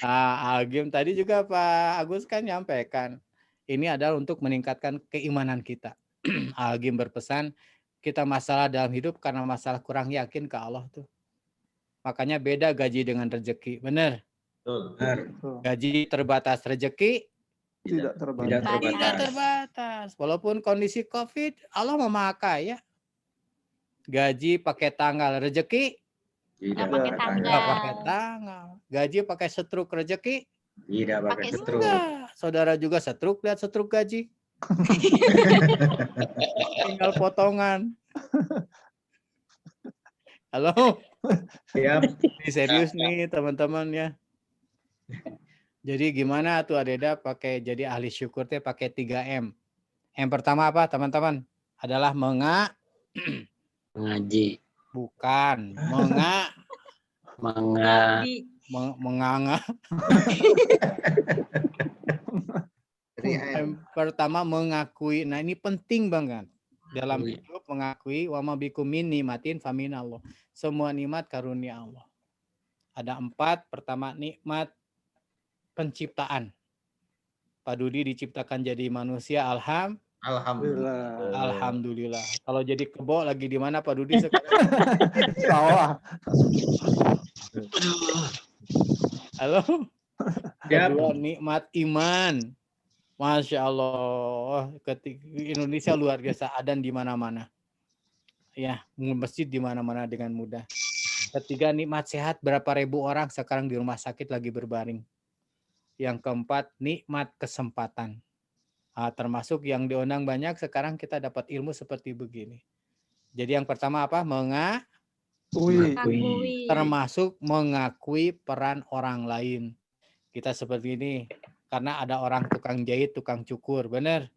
Agim tadi juga Pak Agus kan nyampaikan, ini adalah untuk meningkatkan keimanan kita. Agim berpesan, kita masalah dalam hidup karena masalah kurang yakin ke Allah tuh. Makanya beda gaji dengan rezeki, benar? Benar. Gaji terbatas, rezeki tidak terbatas. Walaupun kondisi COVID, Allah memakai ya. Gaji pakai tanggal, rezeki tidak pakai tanggal. Gaji pakai setruk, rezeki tidak pakai setruk. Saudara juga setruk, lihat setruk gaji. Tinggal potongan. Halo. Siap. Ini serius nih teman-teman ya. Jadi gimana tuh Adeda pakai jadi ahli syukur teh pakai 3M. Yang pertama apa teman-teman? Adalah Mengaji. Bukan. Menganga. Yang pertama mengakui. Nah ini penting banget. Dalam hidup mengakui wa ma bikum min nikmatin faminallah. Semua nikmat karunia Allah. Ada 4. Pertama nikmat penciptaan. Pak Dudi diciptakan jadi manusia, Alhamdulillah. Kalau jadi kebo lagi di mana Pak Dudi sekarang? Sawah. Halo. Kedua nikmat iman. Masya Allah, ketika Indonesia luar biasa, adzan di mana-mana. Ya, masjid di mana-mana dengan mudah. Ketiga, nikmat sehat berapa ribu orang sekarang di rumah sakit lagi berbaring. Yang keempat, nikmat kesempatan. Termasuk yang diundang banyak, sekarang kita dapat ilmu seperti begini. Jadi yang pertama apa? Mengakui. Termasuk mengakui peran orang lain. Kita seperti ini, karena ada orang tukang jahit, tukang cukur, benar?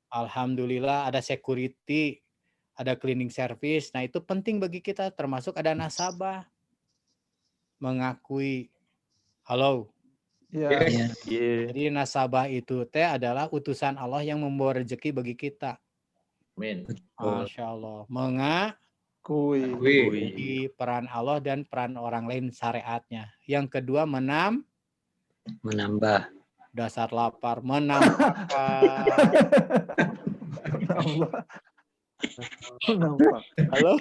Alhamdulillah ada security, ada cleaning service. Nah itu penting bagi kita, termasuk ada nasabah. Mengakui. Halo? Iya. Jadi nasabah itu adalah utusan Allah yang membawa rezeki bagi kita. Amin. Masya Allah. Mengakui peran Allah dan peran orang lain syariatnya. Yang kedua menambah. Dasar lapar, menampakkan. Halo?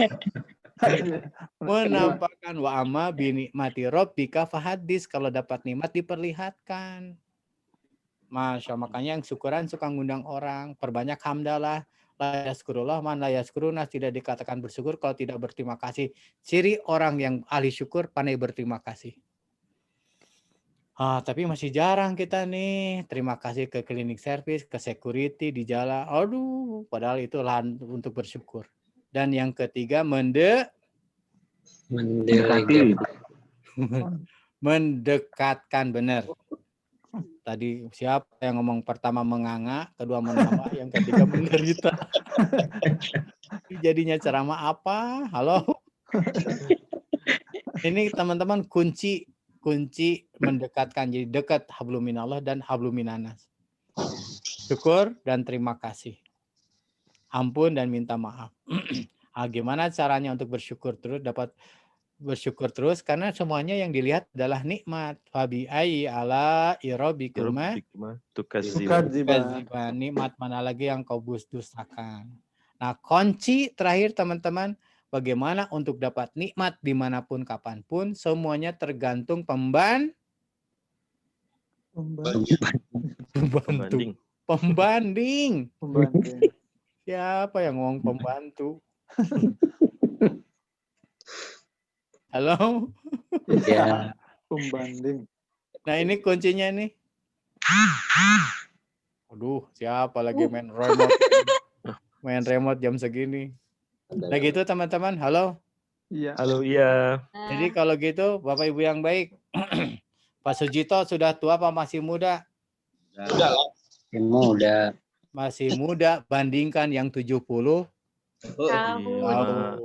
Menampakkan wa amma binikmati rabbika fahadis. Kalau dapat nikmat diperlihatkan. Masya, makanya yang syukuran suka ngundang orang, perbanyak hamdalah. La yaskurullah man la yaskuruna, tidak dikatakan bersyukur kalau tidak berterima kasih. Ciri orang yang ahli syukur pandai berterima kasih. Tapi masih jarang kita nih. Terima kasih ke cleaning service, ke security di jalan. Aduh, padahal itu lahan untuk bersyukur. Dan yang ketiga mendekatkan, benar. Tadi siapa yang ngomong pertama menganga, kedua menambah, yang ketiga menderita. Jadinya ceramah apa? Halo? Ini teman-teman kunci mendekatkan, jadi dekat hablum minallah dan hablum minanas. Syukur dan terima kasih. Ampun dan minta maaf. Gimana caranya untuk bersyukur terus, dapat bersyukur terus, karena semuanya yang dilihat adalah nikmat. Fabi ayyi ala irobikuma tukadziban. Nikmat mana lagi yang kau dustakan. Nah, kunci terakhir teman-teman, bagaimana untuk dapat nikmat dimanapun kapanpun, semuanya tergantung pembanding. Siapa yang ngomong pembantu? Halo? Ya. Pembanding. Nah ini kuncinya nih. Aduh, siapa lagi main remote? Main remote jam segini. Nah gitu teman-teman, halo? Iya. Halo, iya. Jadi kalau gitu, Bapak Ibu yang baik, Pak Sujito sudah tua apa masih muda? Sudah lah. Muda. Masih muda, bandingkan yang 70 tahun.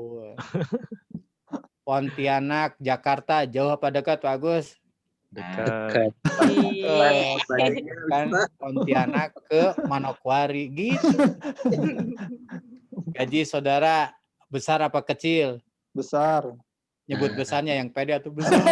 Pontianak, Jakarta, jauh apa dekat Pak Agus? Dekat. Kan Pontianak ke Manokwari gitu. Gaji saudara besar apa kecil? Besar. Nyebut besarnya yang pede atau besar?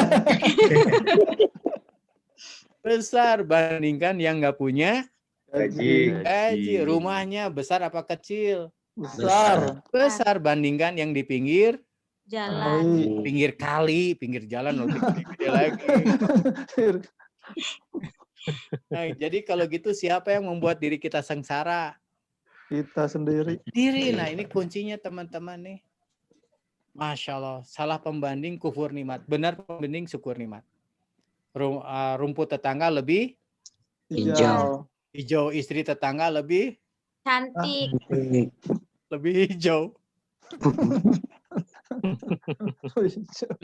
Besar, bandingkan yang nggak punya gaji. Rumahnya besar apa kecil? Besar. Besar, bandingkan yang di pinggir jalan. Pinggir kali, pinggir jalan lebih gede lagi. Nah, jadi kalau gitu siapa yang membuat diri kita sengsara? Kita sendiri. Nah, ini kuncinya teman-teman nih. Masya Allah, salah pembanding kufur nikmat. Benar pembanding syukur nikmat. Rumput tetangga lebih hijau. Hijau, istri tetangga lebih cantik. Lebih hijau.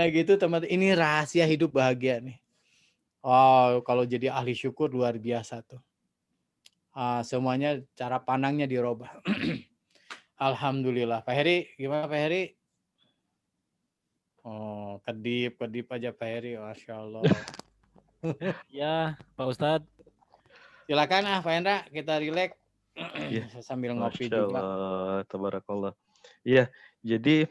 Nah gitu teman-teman, ini rahasia hidup bahagia nih. Oh, kalau jadi ahli syukur luar biasa tuh. Semuanya cara pandangnya dirubah. Alhamdulillah. Pak Heri, gimana Pak Heri? Oh, kedip aja Pak Heri, Masya Allah. Ya, Pak Ustadz. Silakan Pak Hendra, kita rileks sambil ngopi Masya juga. Allah, tabarakallah. Iya, jadi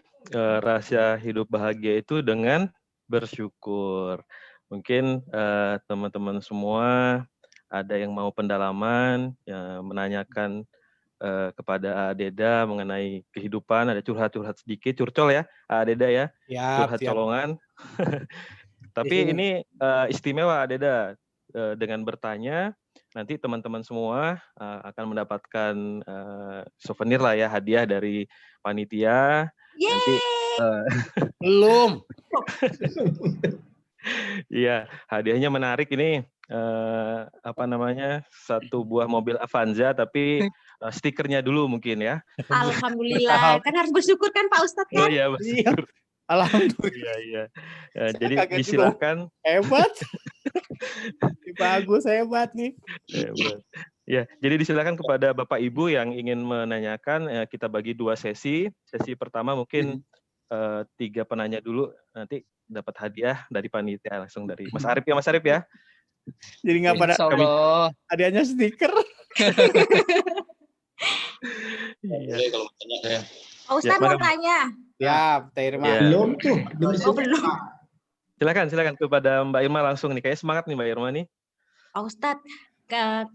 rahasia hidup bahagia itu dengan bersyukur. Mungkin teman-teman semua ada yang mau pendalaman, menanyakan kepada Deda mengenai kehidupan, ada curhat-curhat sedikit, curcol ya, Deda ya, curhat colongan. Tapi ini istimewa Deda, dengan bertanya, nanti teman-teman semua akan mendapatkan souvenir lah ya, hadiah dari panitia. Nanti Belum. Iya, hadiahnya menarik ini. Apa namanya? Satu buah mobil Avanza, tapi stikernya dulu mungkin ya. Alhamdulillah. Kan harus bersyukur kan Pak Ustadz Oh kan? iya, bersyukur. Alhamdulillah. Iya. Jadi kaget juga. disilahkan. Hebat. Bagus, hebat nih. Hebat. Ya, jadi disilakan kepada Bapak Ibu yang ingin menanyakan. Kita bagi 2 sesi. Sesi pertama mungkin 3 penanya dulu, nanti dapat hadiah dari panitia langsung dari Mas Arif ya, Mas Arif ya. Jadi nggak pada hadiahnya stiker. Iya. Kalau tanya saya. Pak Ustadz mau tanya. Ya, Teh Irma. Ya. Belum tuh. Belum. Silakan kepada Mbak Irma langsung nih. Kayaknya semangat nih Mbak Irma nih. Pak Ustadz,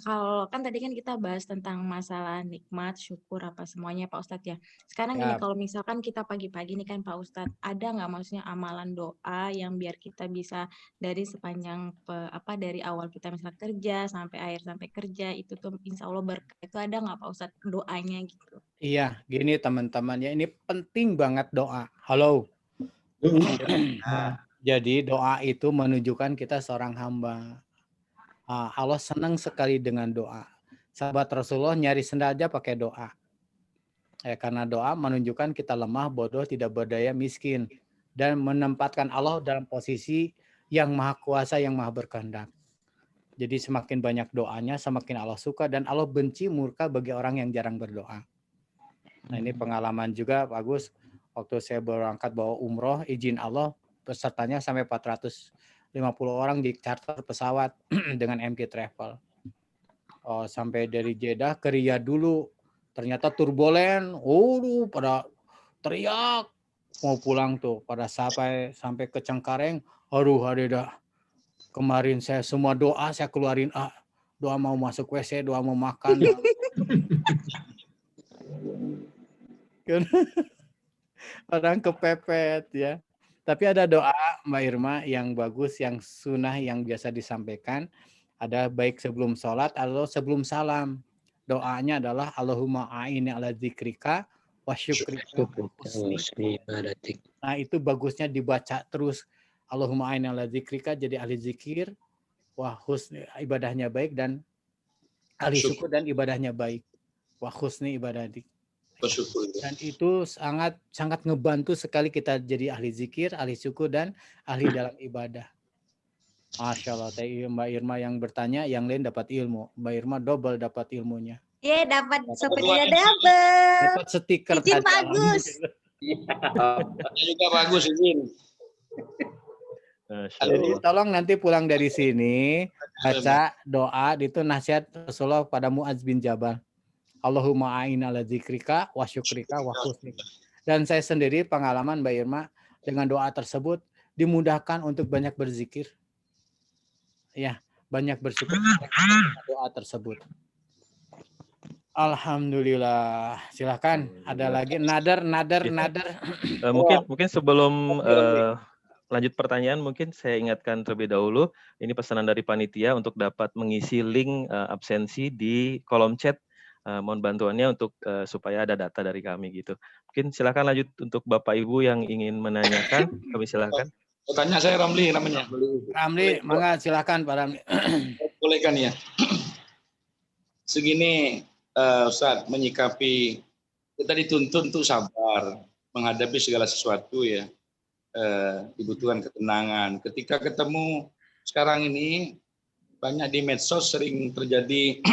kalau kan tadi kan kita bahas tentang masalah nikmat, syukur apa semuanya Pak Ustadz ya. Sekarang gini, kalau misalkan kita pagi-pagi nih kan Pak Ustadz, ada nggak maksudnya amalan doa yang biar kita bisa dari sepanjang dari awal kita misalnya kerja sampai akhir sampai kerja itu tuh insya Allah berkah, itu ada nggak Pak Ustadz doanya gitu? Iya, gini teman-teman ya, ini penting banget doa. Halo. Jadi doa itu menunjukkan kita seorang hamba. Allah senang sekali dengan doa. Sahabat Rasulullah nyari sendal aja pakai doa. Karena doa menunjukkan kita lemah, bodoh, tidak berdaya, miskin. Dan menempatkan Allah dalam posisi yang maha kuasa, yang maha berkehendak. Jadi semakin banyak doanya, semakin Allah suka. Dan Allah benci murka bagi orang yang jarang berdoa. Nah ini pengalaman juga bagus. Waktu saya berangkat bawa umroh, izin Allah, pesertanya sampai 450 orang di charter pesawat dengan MK Travel. Sampai dari Jeddah ke Riyadh dulu. Ternyata turbulen. Pada teriak. Mau pulang tuh. Pada sampai ke Cengkareng. Aduh, dah. Kemarin saya semua doa saya keluarin. Doa mau masuk WC, doa mau makan. Orang kepepet ya. Tapi ada doa Mbak Irma yang bagus, yang sunnah, yang biasa disampaikan. Ada baik sebelum sholat atau sebelum salam. Doanya adalah Allahumma a'inni ala dzikrika wa syukrika. Nah itu bagusnya dibaca terus. Allahumma a'inni ala dzikrika, jadi ahli zikir. Wa husni, ibadahnya baik, dan ahli syukur dan ibadahnya baik. Wa husni ibadadik. Dan itu sangat ngebantu sekali kita jadi ahli zikir, ahli syukur, dan ahli dalam ibadah. Masya Allah, Mbak Irma yang bertanya, yang lain dapat ilmu. Mbak Irma double dapat ilmunya. Iya, dapat sepertinya double. Dapat stiker. Izin bagus. Juga bagus izin. Jadi tolong nanti pulang dari sini baca doa itu nasihat Rasulullah pada Mu'adz bin Jabal. Allahumma a'in ala dzikrika wa syukrika wa husnika. Dan saya sendiri pengalaman Mbak Irma dengan doa tersebut dimudahkan untuk banyak berzikir. Ya, banyak bersyukur dengan doa tersebut. Alhamdulillah. Silakan ada lagi nader. Mungkin sebelum lanjut pertanyaan, mungkin saya ingatkan terlebih dahulu ini pesanan dari panitia untuk dapat mengisi link absensi di kolom chat. Mohon bantuannya untuk supaya ada data dari kami gitu. Mungkin silakan lanjut untuk Bapak Ibu yang ingin menanyakan, kami silakan. Tanya saya Ramli namanya. Ramli, mangga silakan Pak Ramli. Boleh kan ya? Segini Ustaz menyikapi kita dituntun untuk sabar menghadapi segala sesuatu ya. Dibutuhkan ketenangan. Ketika ketemu sekarang ini banyak di medsos sering terjadi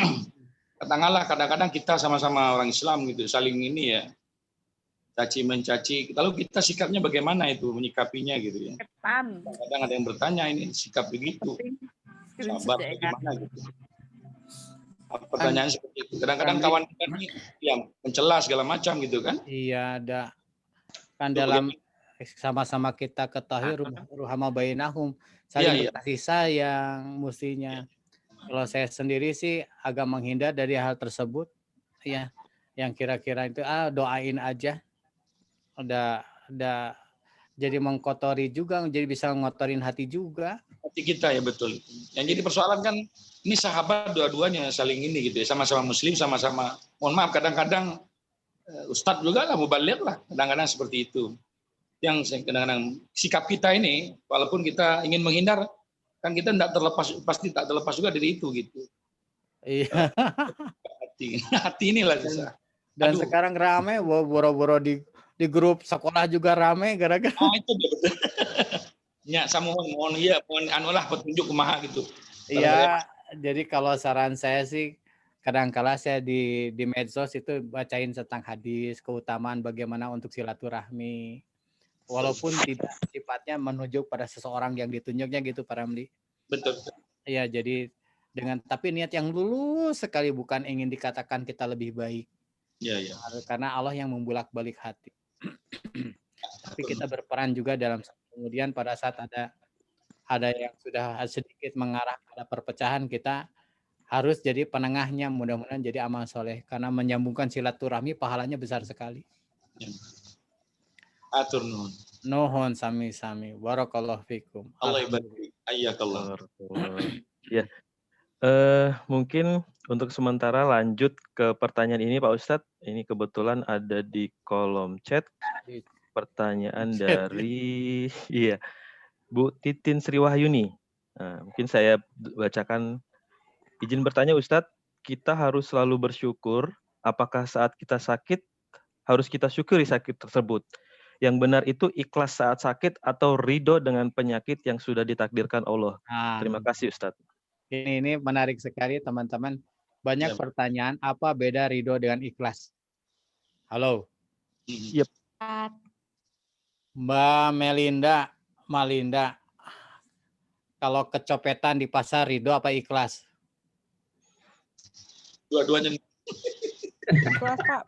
katakanlah kadang-kadang kita sama-sama orang Islam gitu saling ini ya caci mencaci, lalu kita sikapnya bagaimana itu menyikapinya gitu ya. Kadang ada yang bertanya ini sikap begitu sabar bagaimana gitu. Pertanyaan seperti itu. Kadang-kadang kawan kita ini yang mencela segala macam gitu kan. Iya, ada kan dalam sama-sama kita ketahui ruhama bainahum, saling berkasih sayang mestinya. Kalau saya sendiri sih agak menghindar dari hal tersebut, ya, yang kira-kira itu doain aja, udah jadi mengkotori juga, jadi bisa ngotorin hati juga. Hati kita ya betul. Yang jadi persoalan kan ini sahabat dua-duanya saling ini gitu ya, sama-sama Muslim, sama-sama. Mohon maaf kadang-kadang Ustadz juga lah, mubaligh lah, kadang-kadang seperti itu. yang kadang-kadang sikap kita ini, walaupun kita ingin menghindar, kan kita tidak terlepas, pasti tak terlepas juga dari itu gitu. Iya. Hati inilah susah. Dan sekarang rame, boro-boro di grup sekolah juga rame gara-gara. Itu betul. Ya, saya mohon anulah petunjuk kumaha gitu. Iya, jadi kalau saran saya sih kadang-kala saya di medsos itu bacain tentang hadis, keutamaan bagaimana untuk silaturahmi. Walaupun tidak sifatnya menuju pada seseorang yang ditunjuknya gitu, Pak Ramli. Betul. Iya, jadi tapi niat yang lulus sekali, bukan ingin dikatakan kita lebih baik. Iya, iya. Karena Allah yang membulak-balik hati. Tapi kita berperan juga dalam, kemudian pada saat ada yang sudah sedikit mengarah pada perpecahan, kita harus jadi penengahnya, mudah-mudahan jadi amal soleh. Karena menyambungkan silaturahmi pahalanya besar sekali. Ya. Atur nuhun. Nuhun sami-sami. Barakallahu fikum. Allah ibarik. Ayyakallah. Ya. Mungkin untuk sementara lanjut ke pertanyaan ini Pak Ustadz. Ini kebetulan ada di kolom chat. Pertanyaan dari Bu Titin Sriwahyuni. Nah, mungkin saya bacakan. Izin bertanya Ustadz, kita harus selalu bersyukur. Apakah saat kita sakit harus kita syukuri sakit tersebut? Yang benar itu ikhlas saat sakit atau ridho dengan penyakit yang sudah ditakdirkan Allah? Terima kasih Ustadz. Ini menarik sekali teman-teman. Banyak pertanyaan, apa beda ridho dengan ikhlas? Halo. Yep. Mbak Malinda, kalau kecopetan di pasar ridho apa ikhlas? Dua-duanya. Ikhlas, Pak.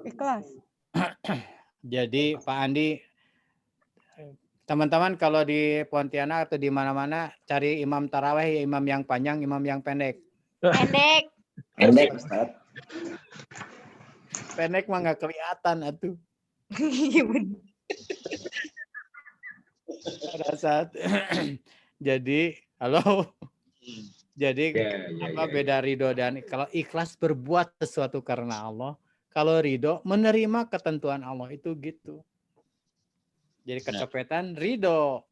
Ikhlas. Jadi Pak Andi, teman-teman kalau di Pontianak atau di mana-mana cari imam tarawih, imam yang panjang, imam yang pendek. Pendek. Pendek, Ustaz. Pendek mah nggak kelihatan atuh. Iya benar. Pada saat jadi halo. Jadi apa beda ridho dan kalau ikhlas berbuat sesuatu karena Allah, kalau ridho menerima ketentuan Allah itu gitu. Jadi kecopetan ridho.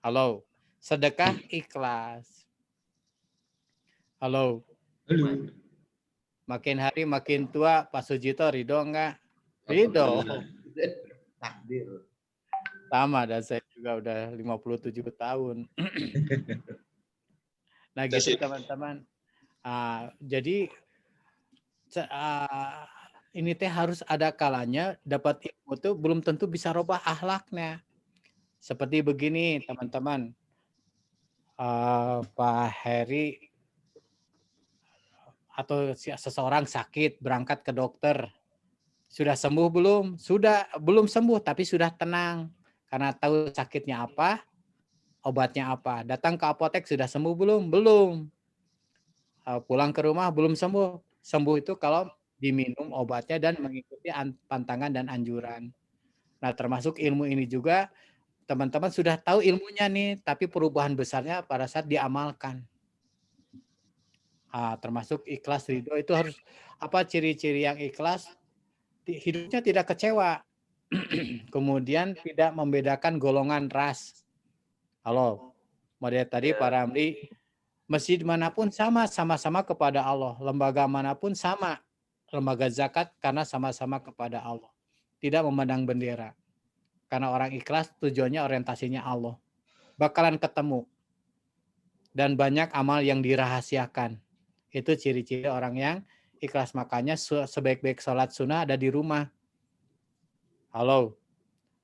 Halo. Sedekah ikhlas. Halo. Makin hari makin tua Pak Sujito ridho enggak? Ridho. Takdir. Sama, dan saya juga udah 57 tahun. Nah gitu teman-teman. Jadi ini teh harus ada kalanya dapat ilmu tuh belum tentu bisa rubah akhlaknya. Seperti begini teman-teman. Pak Heri atau seseorang sakit berangkat ke dokter. Sudah sembuh belum? Sudah, belum sembuh tapi sudah tenang. Karena tahu sakitnya apa, obatnya apa. Datang ke apotek sudah sembuh belum? Belum. Pulang ke rumah belum sembuh. Sembuh itu kalau diminum obatnya dan mengikuti pantangan dan anjuran. Nah termasuk ilmu ini juga teman-teman sudah tahu ilmunya nih, tapi perubahan besarnya pada saat diamalkan. Termasuk ikhlas ridho itu harus apa ciri-ciri yang ikhlas? Hidupnya tidak kecewa. Kemudian tidak membedakan golongan ras. Halo, model tadi Pak Ramli, masjid manapun sama-sama kepada Allah. Lembaga manapun sama. Lembaga zakat karena sama-sama kepada Allah. Tidak memandang bendera. Karena orang ikhlas tujuannya orientasinya Allah. Bakalan ketemu. Dan banyak amal yang dirahasiakan. Itu ciri-ciri orang yang ikhlas. Makanya sebaik-baik sholat sunnah ada di rumah. Halo.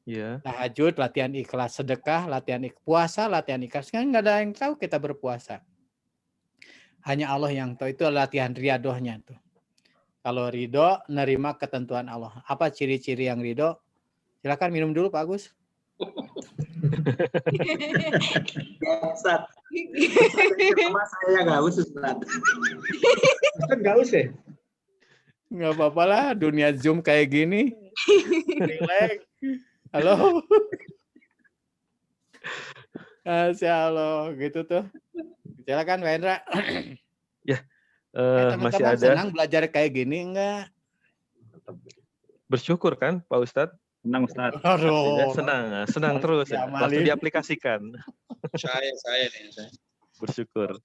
Iya. Tahajud, latihan ikhlas. Sedekah, latihan ikhlas. Puasa, latihan ikhlas. Kan nggak ada yang tahu kita berpuasa. Hanya Allah yang tahu. Itu latihan riadohnya tuh. Kalau ridho, nerima ketentuan Allah. Apa ciri-ciri yang ridho? Silakan minum dulu Pak Agus. Ustaz. Sama saya nggak usah Ustaz. Nggak usah. Nggak apa-apa lah, dunia Zoom kayak gini. Relax. Halo. Masya Allah, gitu tuh. Silakan Pak Hendra. Ya, teman-teman masih ada. senang belajar kayak gini enggak? Bersyukur kan Pak Ustadz? Senang Ustaz. Ya, senang terus ya. Langsung diaplikasikan. Saya nih. Bersyukur.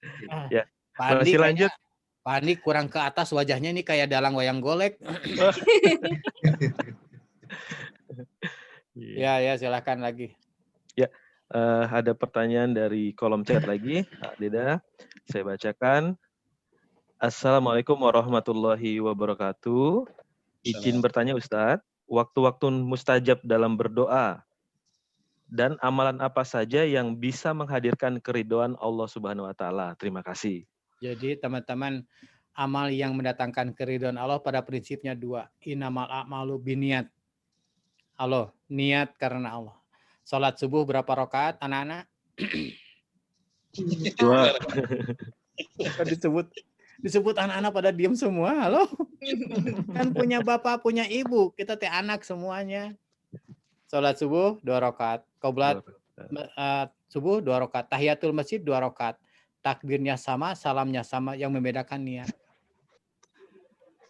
Ya. Pak Andi Masih lanjut. Pak Andi kurang ke atas wajahnya ini kayak dalang wayang golek. Ya silakan lagi. Ya, ada pertanyaan dari kolom chat lagi, Kak Deda. Saya bacakan. Assalamualaikum warahmatullahi wabarakatuh. Izin bertanya Ustadz, waktu-waktu mustajab dalam berdoa dan amalan apa saja yang bisa menghadirkan keridhaan Allah Subhanahu wa taala? Terima kasih. Jadi teman-teman, amal yang mendatangkan keridhaan Allah pada prinsipnya 2. Innamal a'malu binniyat. Allah, niat karena Allah. Salat subuh berapa rakaat anak-anak? 2. Disebut anak-anak pada diam semua. Halo. Kan punya bapak, punya ibu, kita teh anak semuanya. Salat subuh 2 rakaat. Qoblat subuh 2 rakaat. Tahiyatul masjid 2 rakaat. Takbirnya sama, salamnya sama, yang membedakan niat.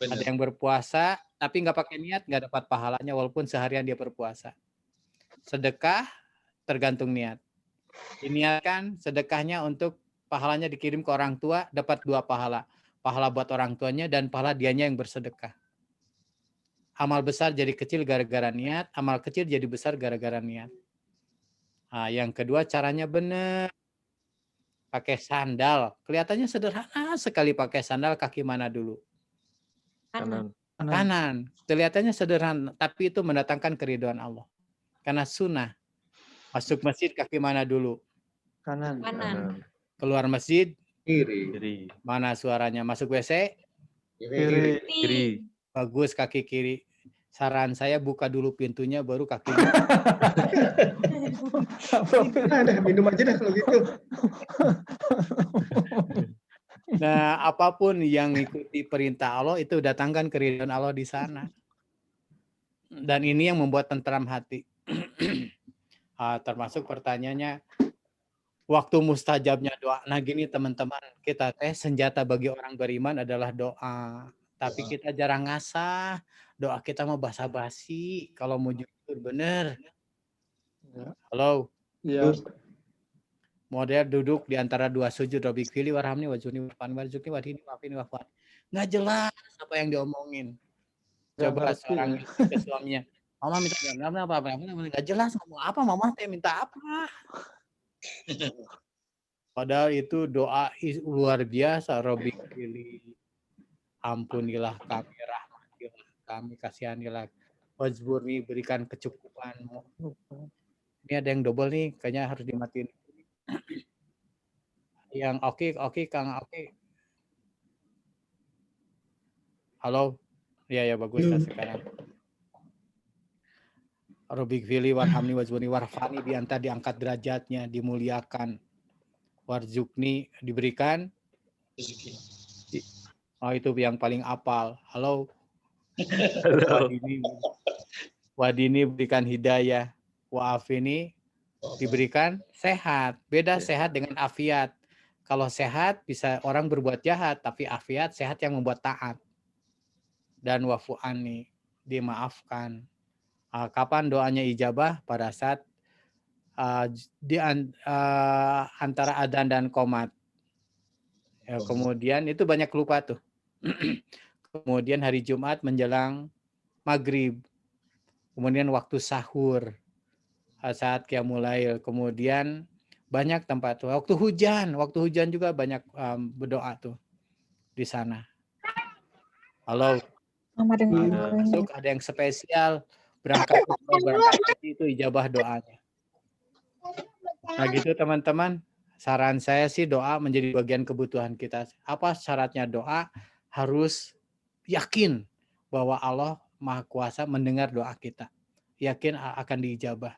Ada yang berpuasa tapi nggak pakai niat, nggak dapat pahalanya walaupun seharian dia berpuasa. Sedekah tergantung niat. Diniatkan sedekahnya untuk pahalanya dikirim ke orang tua, dapat 2 pahala. Pahala buat orang tuanya dan pahala dianya yang bersedekah. Amal besar jadi kecil gara-gara niat, amal kecil jadi besar gara-gara niat. Nah, yang kedua caranya benar. Pakai sandal. Kelihatannya sederhana sekali pakai sandal, kaki mana dulu? Kanan. Kelihatannya sederhana, tapi itu mendatangkan keridhaan Allah. Karena sunnah. Masuk masjid kaki mana dulu? Kanan. Keluar masjid? Kiri. Mana suaranya? Masuk WC? Kiri. Bagus, kaki kiri. Saran saya buka dulu pintunya baru kaki. Ada minum aja dah kalau gitu. Nah, apapun yang mengikuti perintah Allah itu datangkan keridhaan Allah di sana. Dan ini yang membuat tentram hati. Termasuk pertanyaannya, waktu mustajabnya doa. Nah gini teman-teman, kita senjata bagi orang beriman adalah doa. Tapi kita jarang ngasah. Doa kita mau basa-basi. Kalau mau jujur bener. Halo. Iya. Model duduk di antara 2 sujud. Rabbik fili warhamni wajuni warfani warzuqni wadhini wafini wafani. Nggak jelas apa yang diomongin. Coba seorang ke suaminya. Mama minta apa? Nggak jelas ngomong apa. Mama teh minta apa? Padahal itu doa luar biasa. Rabbik fili. Ampunilah kami, rahmatilah kami, kasihanilah. Wajburni, berikan kecukupanmu. Ini ada yang double nih, kayaknya harus dimatiin. Yang oke, Kang oke. Halo? Ya bagus lah sekarang. Rabbik fili warhamni wajburni warfani, diangkat derajatnya, dimuliakan. Warzuqni, diberikan. Oh itu yang paling apal. Halo. Wadini berikan hidayah. Wa'afini diberikan sehat. Beda sehat dengan afiat. Kalau sehat bisa orang berbuat jahat, tapi afiat sehat yang membuat taat. Dan wafu'ani dimaafkan. Kapan doanya ijabah? Pada saat antara adzan dan qomat. Ya, kemudian itu banyak lupa tuh. Kemudian hari Jumat menjelang maghrib. Kemudian waktu sahur. Saat qiyamul lail. Kemudian banyak tempat tuh. Waktu hujan juga banyak berdoa tuh di sana. Halo. Masuk ada yang spesial berangkat itu ijabah doanya. Nah gitu teman-teman. Saran saya sih doa menjadi bagian kebutuhan kita. Apa syaratnya doa? Harus yakin bahwa Allah Maha Kuasa mendengar doa kita. Yakin akan diijabah.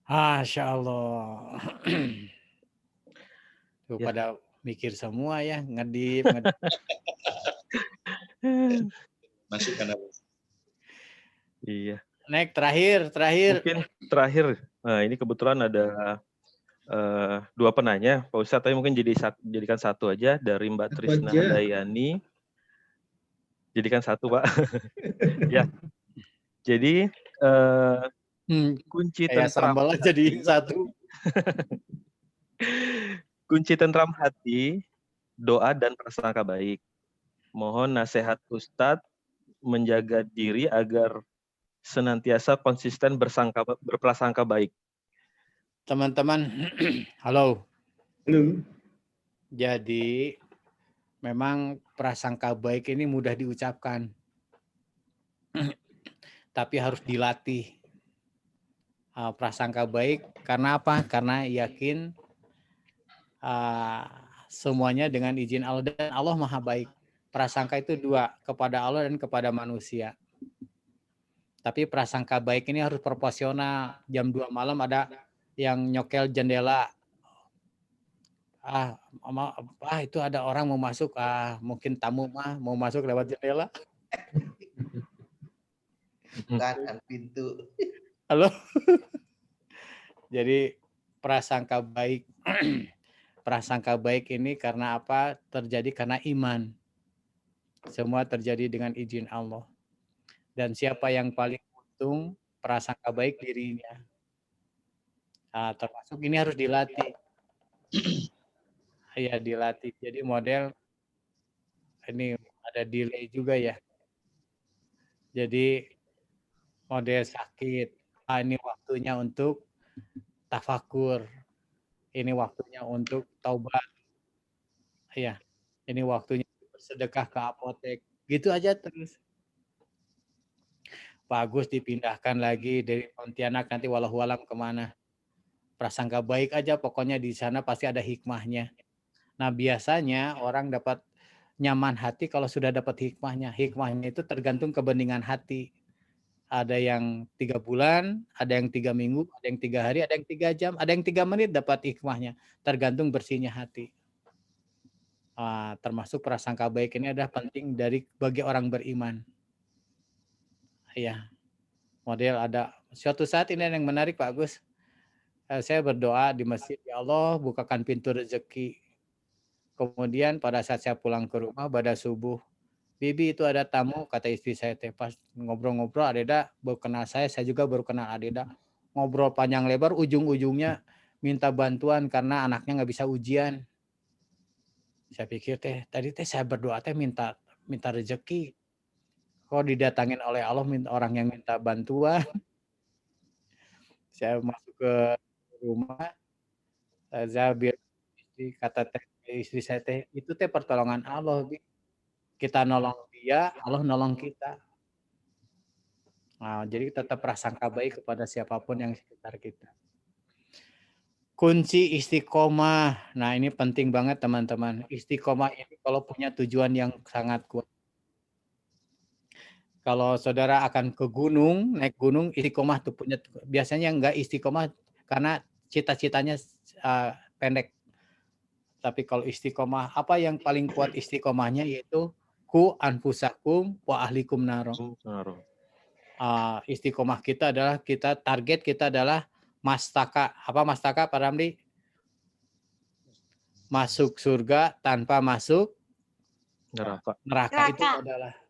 Masya Allah. Tuh, ya. Pada mikir semua ya, ngedip. Masukkan apa? Iya. Next, terakhir. Mungkin terakhir. Nah, ini kebetulan ada 2 penanya, Pak Ustadz, tapi mungkin jadikan 1 aja dari Mbak Trisna Handayani. Jadikan satu, Pak. Ya. Jadi kunci Kayak tentram sambal aja di satu. kunci tentram hati, doa dan prasangka baik. Mohon nasihat Ustadz menjaga diri agar senantiasa konsisten berprasangka baik. Teman-teman, halo. Halo. Jadi memang prasangka baik ini mudah diucapkan. Tapi harus dilatih. Prasangka baik karena apa? Karena yakin semuanya dengan izin Allah dan Allah Maha Baik. Prasangka itu dua, kepada Allah dan kepada manusia. Tapi prasangka baik ini harus proporsional. Jam 2 malam ada yang nyokel jendela. Itu ada orang mau masuk. Mungkin tamu mau masuk lewat jendela. Bukan pintu. Halo. Jadi prasangka baik. Prasangka baik ini karena apa? Terjadi karena iman. Semua terjadi dengan izin Allah. Dan siapa yang paling untung? Prasangka baik dirinya. Termasuk ini harus dilatih. Ya, dilatih. Jadi model ini ada delay juga ya. Jadi model sakit. Ini waktunya untuk tafakur. Ini waktunya untuk taubat. Ya, ini waktunya bersedekah ke apotek. Gitu aja terus. Pak Agus dipindahkan lagi dari Pontianak nanti wallahualam kemana. Prasangka baik aja pokoknya di sana pasti ada hikmahnya. Nah biasanya orang dapat nyaman hati kalau sudah dapat hikmahnya. Hikmahnya itu tergantung kebeningan hati. Ada yang 3 bulan, ada yang 3 minggu, ada yang 3 hari, ada yang 3 jam, ada yang 3 menit dapat hikmahnya. Tergantung bersihnya hati. Termasuk prasangka baik ini adalah penting bagi orang beriman. Ya, model ada suatu saat ini yang menarik Pak Agus. Saya berdoa di masjid, ya Allah bukakan pintu rezeki. Kemudian pada saat saya pulang ke rumah pada subuh, Bibi itu ada tamu, kata istri saya pas ngobrol-ngobrol, Adeda baru kenal saya juga baru kenal Adeda. Ngobrol panjang lebar, ujung-ujungnya minta bantuan karena anaknya nggak bisa ujian. Saya pikir tadi saya berdoa minta rezeki. Kok didatangin oleh Allah orang yang minta bantuan. Saya masuk ke rumah, saya biar kata istri saya itu pertolongan Allah. Kita nolong dia, Allah nolong kita. Jadi tetap prasangka baik kepada siapapun yang sekitar kita. Kunci istiqomah. Nah ini penting banget teman-teman. Istiqomah ini kalau punya tujuan yang sangat kuat. Kalau saudara akan ke gunung, naik gunung, istiqomah tuh punya. Biasanya enggak istiqomah karena cita-citanya pendek. Tapi kalau istiqomah, apa yang paling kuat istiqomahnya yaitu ku anfusakum wa ahlikum naro. Istiqomah kita adalah target kita adalah mastaka. Apa mastaka Pak Ramli? Masuk surga tanpa masuk neraka.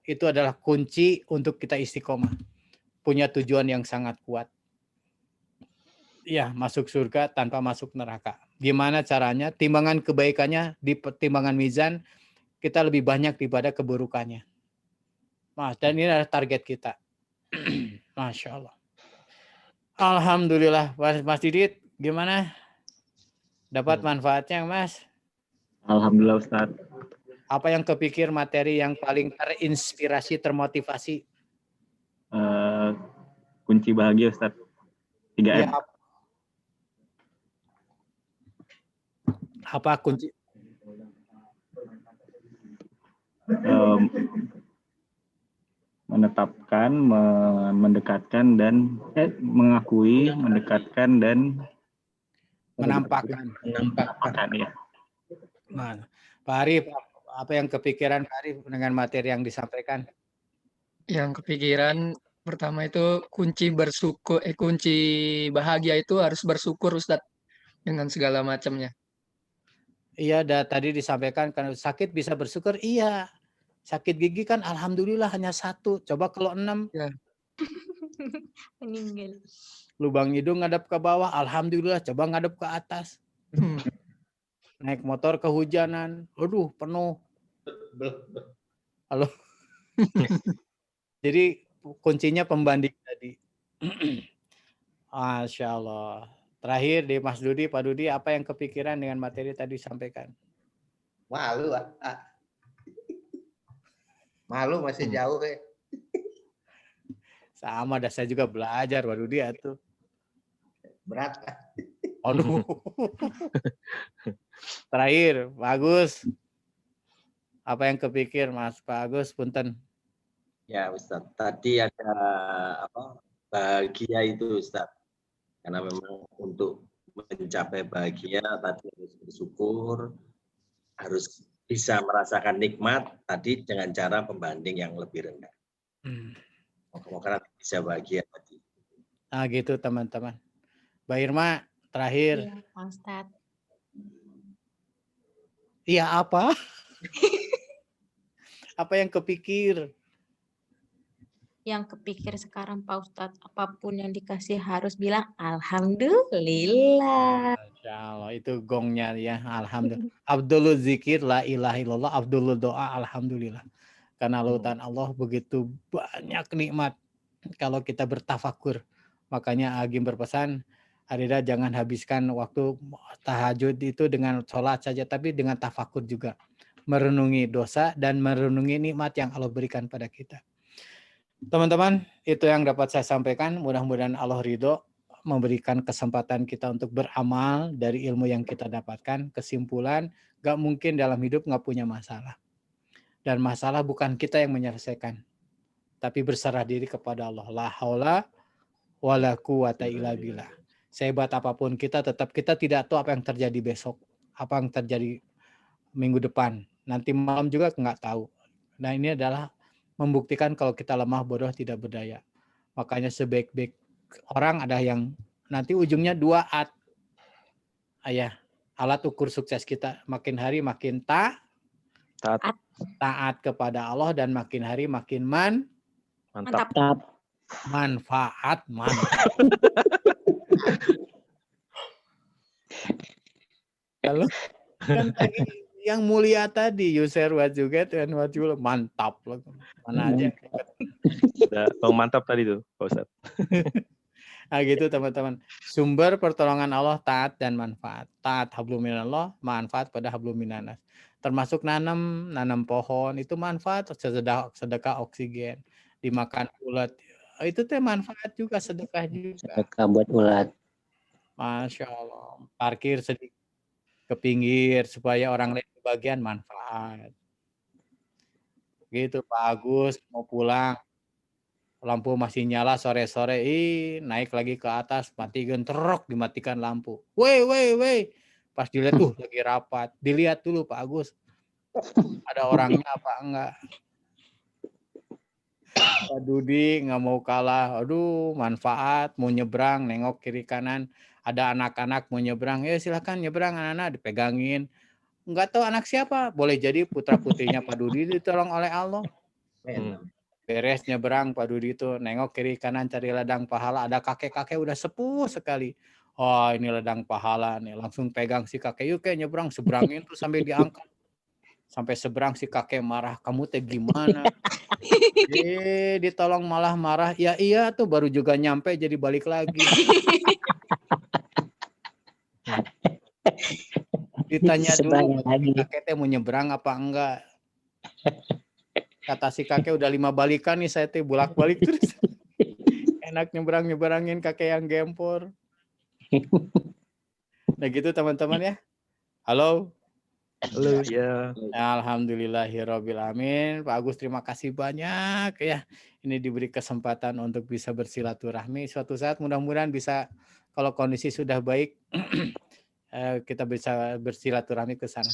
Itu adalah kunci untuk kita istiqomah. Punya tujuan yang sangat kuat. Ya, masuk surga tanpa masuk neraka. Gimana caranya? Timbangan kebaikannya di timbangan mizan kita lebih banyak daripada keburukannya. Dan ini adalah target kita. Masya Allah. Alhamdulillah. Mas Didit, gimana? Dapat manfaatnya, Mas? Alhamdulillah, Ustaz. Apa yang kepikir materi yang paling terinspirasi, termotivasi? Kunci bahagia, Ustaz. 3M. Ya, apa kunci? Menetapkan, mendekatkan dan mengakui, mendekatkan dan menampakkan ya. Nah, Pak Arif, apa yang kepikiran Pak Arif dengan materi yang disampaikan? Yang kepikiran pertama itu kunci bahagia itu harus bersyukur Ustadz dengan segala macamnya. Iya, tadi disampaikan kalau sakit bisa bersyukur, iya. Sakit gigi kan alhamdulillah hanya 1. Coba kalau 6. Ya. Meninggal. Lubang hidung ngadep ke bawah, alhamdulillah. Coba ngadep ke atas. Naik motor kehujanan, aduh penuh. Halo. Jadi kuncinya pembanding tadi. Masya Allah. Terakhir di Mas Dudi, Pak Dudi, apa yang kepikiran dengan materi tadi sampaikan? Malu, malu masih jauh ya. Sama, dah saya juga belajar, Pak Dudi itu. Berat. Aduh. Terakhir, Pak Agus. Apa yang kepikir, Mas Pak Agus? Punten. Ya, Ustaz. Tadi ada bahagia itu, Ustaz. Karena memang untuk mencapai bahagia tadi harus bersyukur, harus bisa merasakan nikmat tadi dengan cara pembanding yang lebih rendah. Karena bisa bahagia tadi. Nah, gitu teman-teman. Mbak Irma, terakhir. Iya, Pak Ustadz. Iya apa? Apa yang kepikir? Yang kepikir sekarang Pak Ustadz, apapun yang dikasih harus bilang alhamdulillah. Masya Allah, itu gongnya ya, alhamdulillah. Abdulul zikir la ilaha illallah, abdulul doa alhamdulillah. Karena lautan Allah begitu banyak nikmat kalau kita bertafakur. Makanya Agim berpesan, Arida jangan habiskan waktu tahajud itu dengan sholat saja, tapi dengan tafakur juga. Merenungi dosa dan merenungi nikmat yang Allah berikan pada kita. Teman-teman, itu yang dapat saya sampaikan. Mudah-mudahan Allah ridho memberikan kesempatan kita untuk beramal dari ilmu yang kita dapatkan. Kesimpulan, gak mungkin dalam hidup gak punya masalah. Dan masalah bukan kita yang menyelesaikan, tapi berserah diri kepada Allah. La haula wala quwata illa billah. Sehebat apapun kita, tetap kita tidak tahu apa yang terjadi besok, apa yang terjadi minggu depan, nanti malam juga nggak tahu. Nah, ini adalah membuktikan kalau kita lemah, bodoh, tidak berdaya. Makanya sebaik-baik orang ada yang nanti ujungnya 2 at. Alat ukur sukses kita makin hari makin taat kepada Allah, dan makin hari makin Mantap. manfaat. Kalau kan tadi yang mulia tadi user what you get and what you love, mantap loh. Mana aja. Udah mantap tadi tuh, Pak Ustadz. Nah gitu teman-teman. Sumber pertolongan Allah taat dan manfaat. Taat hablum minallah, manfaat pada hablum minanas. Termasuk nanam pohon itu manfaat, sedekah oksigen, dimakan ulat. Itu teh manfaat juga, sedekah juga. Sedekah buat ulat. Masya Allah. Parkir sedikit ke pinggir supaya orang lain kebagian, manfaat. Gitu Pak Agus, mau pulang. Lampu masih nyala sore-sore, naik lagi ke atas, matikan terok, dimatikan lampu. Weh. Pas dilihat lagi rapat. Dilihat dulu Pak Agus. Ada orangnya apa enggak? Pak Dudi nggak mau kalah. Aduh, manfaat, mau nyebrang, nengok kiri kanan. Ada anak-anak mau nyebrang, silakan nyebrang anak-anak, dipegangin. Nggak tahu anak siapa, boleh jadi putra-putrinya Pak Dudi ditolong oleh Allah. Beres nyebrang Pak Dudi itu, nengok kiri kanan cari ladang pahala, ada kakek-kakek udah sepuh sekali. Oh ini ladang pahala nih, langsung pegang si kakek, yuk kayak nyebrang, seberangin tuh sambil diangkat. Sampai seberang si kakek marah, kamu teh gimana? Ditolong malah marah, ya iya tuh baru juga nyampe jadi balik lagi. Ditanya dulu, kakek teh mau nyebrang apa enggak? Kata si kakek udah 5 balikan nih saya teh bolak-balik terus. Enak nyebrangin kakek yang gempor. Nah gitu teman-teman ya. Halo. Ya. Alhamdulillahirabbil alamin. Pak Agus terima kasih banyak ya. Ini diberi kesempatan untuk bisa bersilaturahmi. Suatu saat mudah-mudahan bisa, kalau kondisi sudah baik, kita bisa bersilaturahmi ke sana.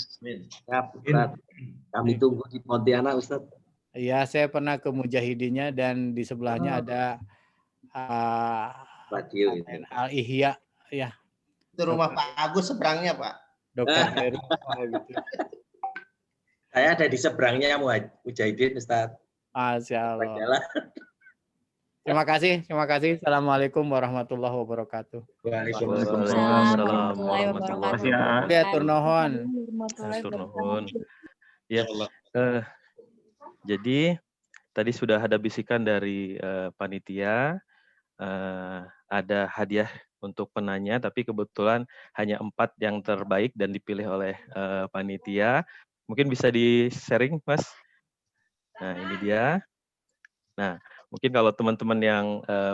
Kami tunggu di Pontianak, Ustaz. Iya, saya pernah ke Mujahidinnya dan di sebelahnya ada radio Al-Ihya ya. Itu rumah Pak Agus seberangnya, Pak. Dokter Heru gitu. Saya ada di seberangnya Mujahidin, Ustaz. Masya Allah. Terima kasih. Assalamualaikum warahmatullahi wabarakatuh. Waalaikumsalam warahmatullahi wabarakatuh. Ya, turnohon. Ya, jadi tadi sudah ada bisikan dari panitia, ada hadiah untuk penanya, tapi kebetulan hanya 4 yang terbaik dan dipilih oleh panitia. Mungkin bisa di-sharing, Mas. Nah, ini dia. Nah, mungkin kalau teman-teman yang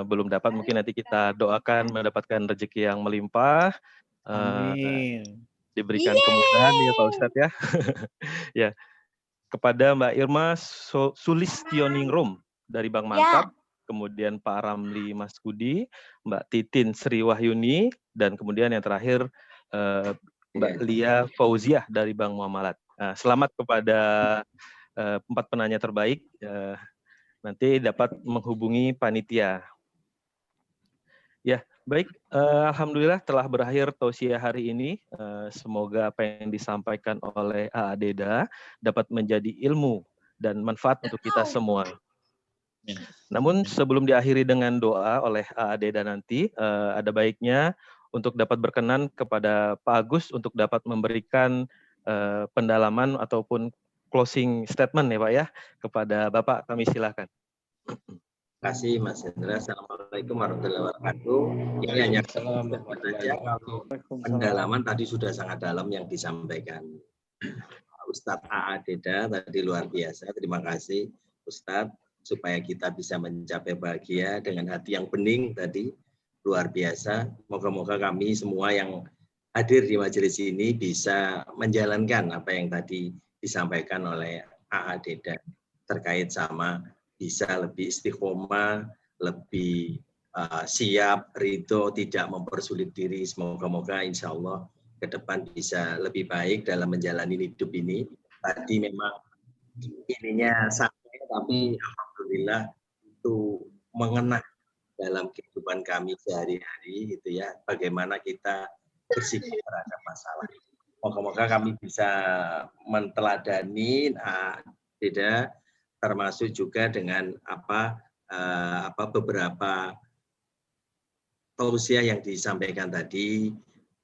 belum dapat, mungkin nanti kita doakan mendapatkan rezeki yang melimpah. Amin. Diberikan kemudahan ya Pak Ustadz ya. Ya. Kepada Mbak Irma Sulistioningrum dari Bank Mantap, kemudian Pak Ramli Maskudi, Mbak Titin Sri Wahyuni, dan kemudian yang terakhir Mbak Lia Fauziah dari Bank Muamalat. Selamat kepada 4 penanya terbaik. Nanti dapat menghubungi panitia. Ya, baik. Alhamdulillah telah berakhir tausiah hari ini. Semoga apa yang disampaikan oleh Deda dapat menjadi ilmu dan manfaat untuk kita semua. Namun sebelum diakhiri dengan doa oleh Deda nanti, ada baiknya untuk dapat berkenan kepada Pak Agus untuk dapat memberikan pendalaman ataupun closing statement ya Pak ya, kepada Bapak kami silakan. Terima kasih Mas Hendra. Assalamualaikum warahmatullahi wabarakatuh. Ini hanya saja kalau pendalaman tadi sudah sangat dalam yang disampaikan Ustadz Deda tadi luar biasa. Terima kasih Ustadz supaya kita bisa mencapai bahagia dengan hati yang bening tadi luar biasa. Moga-moga kami semua yang hadir di majelis ini bisa menjalankan apa yang tadi disampaikan oleh Deda terkait sama bisa lebih istiqomah, lebih siap, ridho, tidak mempersulit diri. Semoga-moga insya Allah ke depan bisa lebih baik dalam menjalani hidup ini. Tadi memang ininya santai, tapi alhamdulillah itu mengena dalam kehidupan kami sehari-hari, gitu ya. Bagaimana kita bersikap terhadap masalah. Moga-moga kami bisa menteladani Deda, termasuk juga dengan beberapa tausiah yang disampaikan tadi.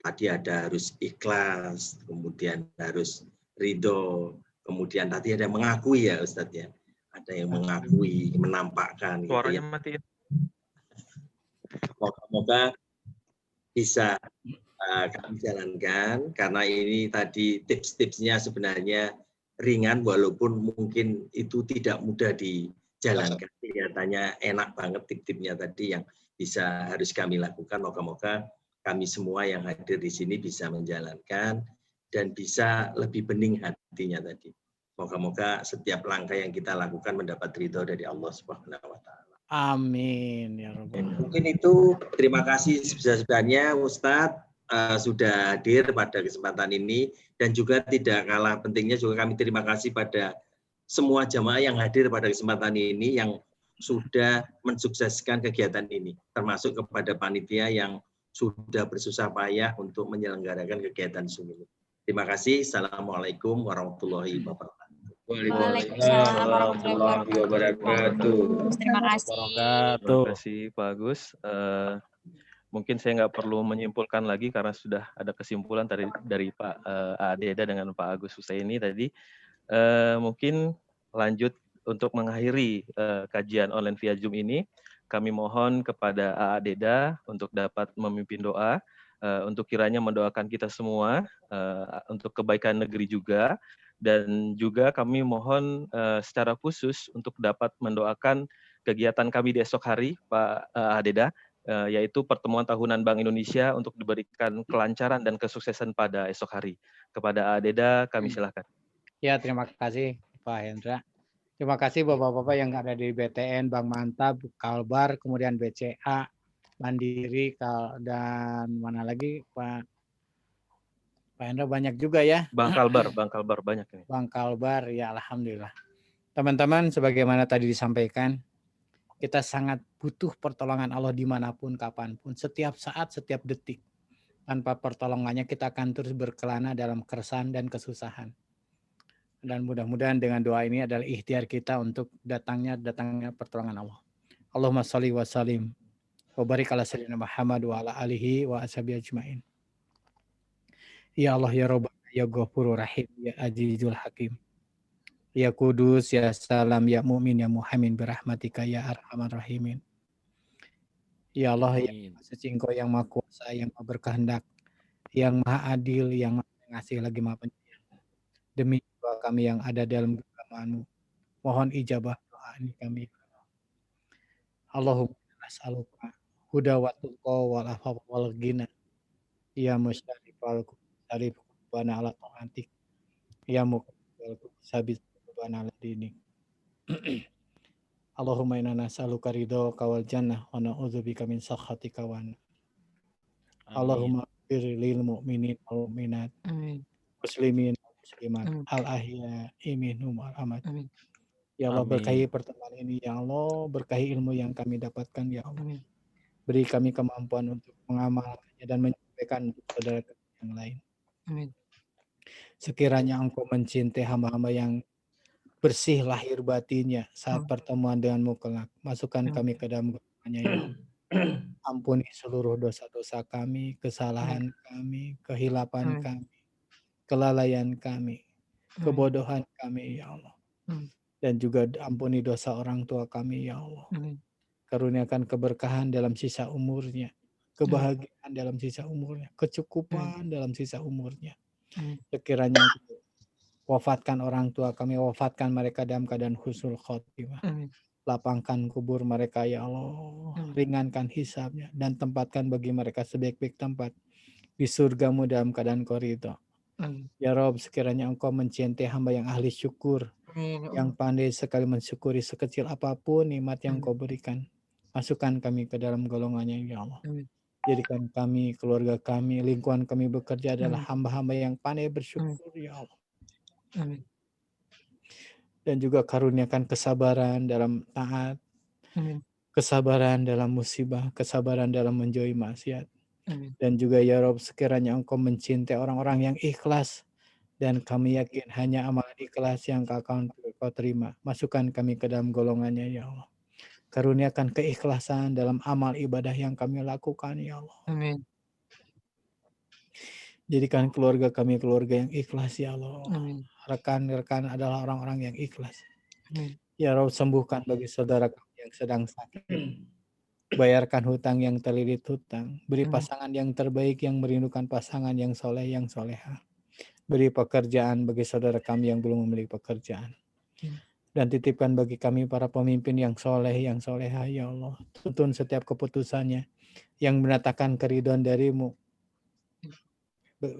Tadi ada harus ikhlas, kemudian harus ridho, kemudian tadi ada yang mengakui ya Ustadz ya, ada yang mengakui, menampakkan. Suaranya gitu ya. matiin. Moga-moga bisa kami jalankan, karena ini tadi tips-tipsnya sebenarnya ringan, walaupun mungkin itu tidak mudah dijalankan. Kelihatannya enak banget tip-tipnya tadi yang bisa harus kami lakukan. Moga-moga kami semua yang hadir di sini bisa menjalankan dan bisa lebih bening hatinya tadi. Moga-moga setiap langkah yang kita lakukan mendapat ridho dari Allah Subhanahu wa Ta'ala. Amin ya Rabbal. Mungkin itu, terima kasih sebesar-besarnya Ustadz sudah hadir pada kesempatan ini, dan juga tidak kalah pentingnya juga kami terima kasih pada semua jamaah yang hadir pada kesempatan ini yang sudah mensukseskan kegiatan ini, termasuk kepada panitia yang sudah bersusah payah untuk menyelenggarakan kegiatan Zoom ini. Terima kasih. Assalamualaikum warahmatullahi wabarakatuh. Waalaikumsalam warahmatullahi wabarakatuh. Terima kasih. Terima kasih Pak Agus. Mungkin saya nggak perlu menyimpulkan lagi karena sudah ada kesimpulan dari Pak Deda dengan Pak Agus Husaini tadi. Mungkin lanjut untuk mengakhiri kajian online via Zoom ini, kami mohon kepada Deda untuk dapat memimpin doa, untuk kiranya mendoakan kita semua, untuk kebaikan negeri juga, dan juga kami mohon secara khusus untuk dapat mendoakan kegiatan kami di esok hari, Pak Deda, yaitu pertemuan tahunan Bank Indonesia untuk diberikan kelancaran dan kesuksesan pada esok hari. Kepada Deda, kami silakan. Ya, terima kasih Pak Hendra. Terima kasih Bapak-Bapak yang ada di BTN, Bank Mantap, Kalbar, kemudian BCA, Mandiri, dan mana lagi Pak Hendra banyak juga ya. Bank Kalbar banyak ini. Bank Kalbar, ya alhamdulillah. Teman-teman, sebagaimana tadi disampaikan, kita sangat butuh pertolongan Allah dimanapun, kapanpun, setiap saat, setiap detik. Tanpa pertolongannya kita akan terus berkelana dalam keresahan dan kesusahan. Dan mudah-mudahan dengan doa ini adalah ikhtiar kita untuk datangnya pertolongan Allah. Allahumma sholli wa sallim wa barik ala sayyidina Muhammad wa ala alihi wa ashabihi ajmain. Ya Allah ya Rabb ya Ghafurur Rahim ya Azizul Hakim. Ya Kudus ya Salam ya Mu'min ya Muhaimin birahmatika ya Arhamar Rahimin. Ya Allah ya suci Engkau yang Maha Kuasa, yang Maha berkehendak, yang Maha Adil, yang Maha Pengasih lagi Maha Penyayang. Demi doa kami yang ada dalam genggaman-Mu, mohon ijabah doa ini kami. Allahumma nas'aluka huda wa tuqa wal afafa wal ghina. Ya musyarifal sarif bana ala ta'atik. Ya muqaddal sabit bana ala dinik. Allahumma inna nas'aluka ridhaka wal jannah wa na'udzubika min sakhatika wa Allahumma ighfir lil mu'minin wal mu'minat. Muslimin muslimat al-ahya'i minhum wal amwat. Ya Allah berkahi pertemuan ini, ya Allah berkahi ilmu yang kami dapatkan, ya Allah. Beri kami kemampuan untuk mengamalkannya dan menyampaikan untuk saudara yang lain. Sekiranya Engkau mencintai hamba-hamba yang bersih lahir batinnya saat pertemuan denganmu kelak, masukkan kami ke dalam golongannya, ya Allah. Ampuni seluruh dosa-dosa kami, kesalahan kami, kehilapan kami, kelalaian kami, kebodohan kami, ya Allah. Dan juga ampuni dosa orang tua kami, ya Allah. Karuniakan keberkahan dalam sisa umurnya, kebahagiaan dalam sisa umurnya, kecukupan dalam sisa umurnya. Sekiranya wafatkan orang tua kami, wafatkan mereka dalam keadaan husnul khotimah. Lapangkan kubur mereka, ya Allah. Ringankan hisabnya dan tempatkan bagi mereka sebaik-baik tempat di surgamu dalam keadaan Kau ridho. Ya Rob, sekiranya Engkau mencintai hamba yang ahli syukur, yang pandai sekali mensyukuri sekecil apapun nikmat yang Kau berikan. Masukkan kami ke dalam golongannya, ya Allah. Jadikan kami, keluarga kami, lingkungan kami bekerja adalah hamba-hamba yang pandai bersyukur, ya Allah. Dan juga karuniakan kesabaran dalam taat, kesabaran dalam musibah, kesabaran dalam menjauhi maksiat. Dan juga ya Rob, sekiranya Engkau mencintai orang-orang yang ikhlas, dan kami yakin hanya amalan ikhlas yang Kau terima. Masukkan kami ke dalam golongannya, ya Allah. Karuniakan keikhlasan dalam amal ibadah yang kami lakukan, ya Allah. Jadikan keluarga kami keluarga yang ikhlas, ya Allah. Rekan-rekan adalah orang-orang yang ikhlas. Ya Rabb, sembuhkan bagi saudara kami yang sedang sakit. Bayarkan hutang yang terlilit hutang. Beri pasangan yang terbaik yang merindukan pasangan yang soleh, yang soleha. Beri pekerjaan bagi saudara kami yang belum memiliki pekerjaan. Dan titipkan bagi kami para pemimpin yang soleh, yang soleha, ya Allah. Tuntun setiap keputusannya yang mendatangkan keridhaan dari-Mu.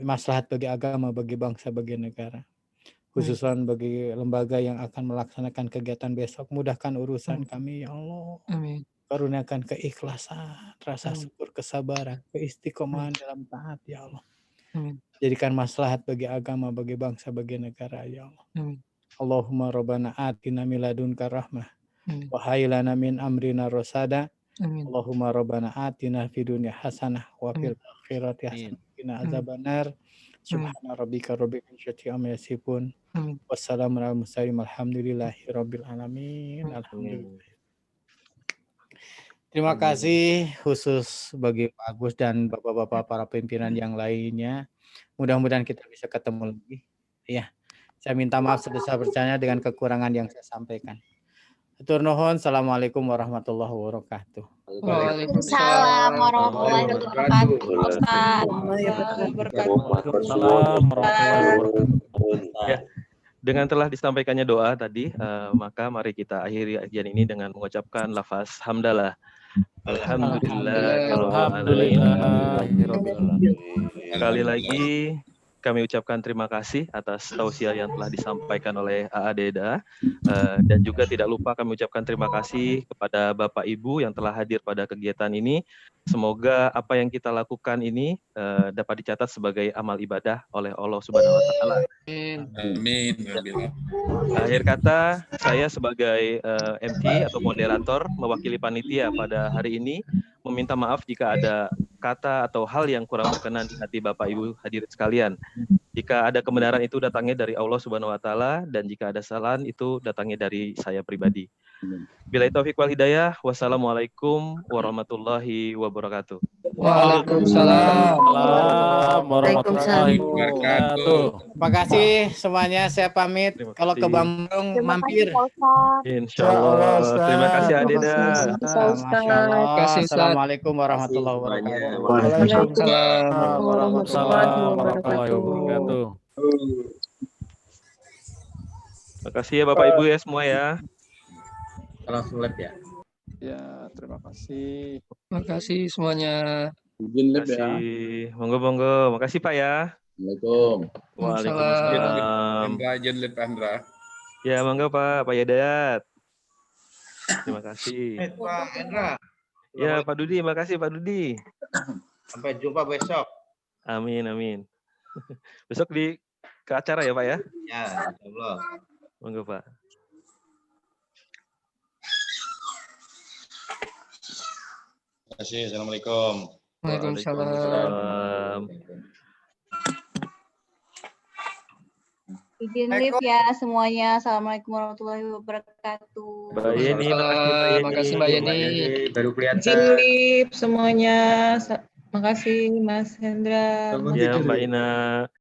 Maslahat bagi agama, bagi bangsa, bagi negara. Khususan bagi lembaga yang akan melaksanakan kegiatan besok. Mudahkan urusan kami, ya Allah. Karuniakan keikhlasan, rasa syukur, kesabaran, keistiqomahan dalam taat, ya Allah. Jadikan maslahat bagi agama, bagi bangsa, bagi negara, ya Allah. Allahumma rabbana atina min ladunka rahmah wa hayyi lana min amrina rasada. Allahumma rabbana atina fid dunya hasanah wa fil akhirati hasanah wa qina adzabannar. Subhana rabbika rabbil izzati amma yasifun. Wassalamu ala mursalin alhamdulillahi rabbil alamin. Alhamdulillah. Terima kasih khusus bagi Pak Agus dan bapak-bapak para pimpinan yang lainnya. Mudah-mudahan kita bisa ketemu lagi. Ya. Saya minta maaf sebesar-besarnya dengan kekurangan yang saya sampaikan. Hatur nuhun. Assalamualaikum warahmatullahi wabarakatuh. Waalaikumsalam warahmatullahi wabarakatuh. Ustaz. Ya, dengan telah disampaikannya doa tadi, maka mari kita akhiri kajian ini dengan mengucapkan lafaz hamdalah. Alhamdulillah. Sekali lagi kami ucapkan terima kasih atas tausiah yang telah disampaikan oleh AA Deda, dan juga tidak lupa kami ucapkan terima kasih kepada Bapak Ibu yang telah hadir pada kegiatan ini. Semoga apa yang kita lakukan ini dapat dicatat sebagai amal ibadah oleh Allah Subhanahu wa Ta'ala. Amin. Akhir kata, saya sebagai MC atau moderator mewakili panitia pada hari ini meminta maaf jika ada kata atau hal yang kurang berkenan di hati Bapak Ibu hadirin sekalian. Jika ada kebenaran itu datangnya dari Allah Subhanahu wa taala, dan jika ada kesalahan itu datangnya dari saya pribadi. Billahi taufiq wal hidayah. Wassalamualaikum warahmatullahi wabarakatuh. Waalaikumsalam warahmatullahi wabarakatuh. Terima kasih semuanya. Saya pamit. Kalau ke Bandung mampir. Insya Allah. Terima kasih Adeda. Assalamualaikum warahmatullahi wabarakatuh. Waalaikumsalam warahmatullahi wabarakatuh. Terima kasih ya Bapak Ibu ya semua ya. Langsung lab ya. Ya, terima kasih. Terima kasih semuanya. Izin lab ya. Monggo. Makasih Pak ya. Assalamualaikum. Waalaikumsalam. Izin lab Andra. Ya, monggo Pak Yayat. Terima kasih. Pak Hendra. Ya, Pak Dudi, makasih Pak Dudi. Sampai jumpa besok. Amin. Besok ke acara ya Pak ya? Ya, insyaallah. Monggo Pak. Terima kasih. Assalamualaikum. Waalaikumsalam. Izin live ya semuanya. Assalamualaikum warahmatullahi wabarakatuh. Mbak Yeni, makasih Mbak Yeni. Baru kelihatan. Izin live semuanya. Makasih Mas Hendra. Ya Mbak Ina.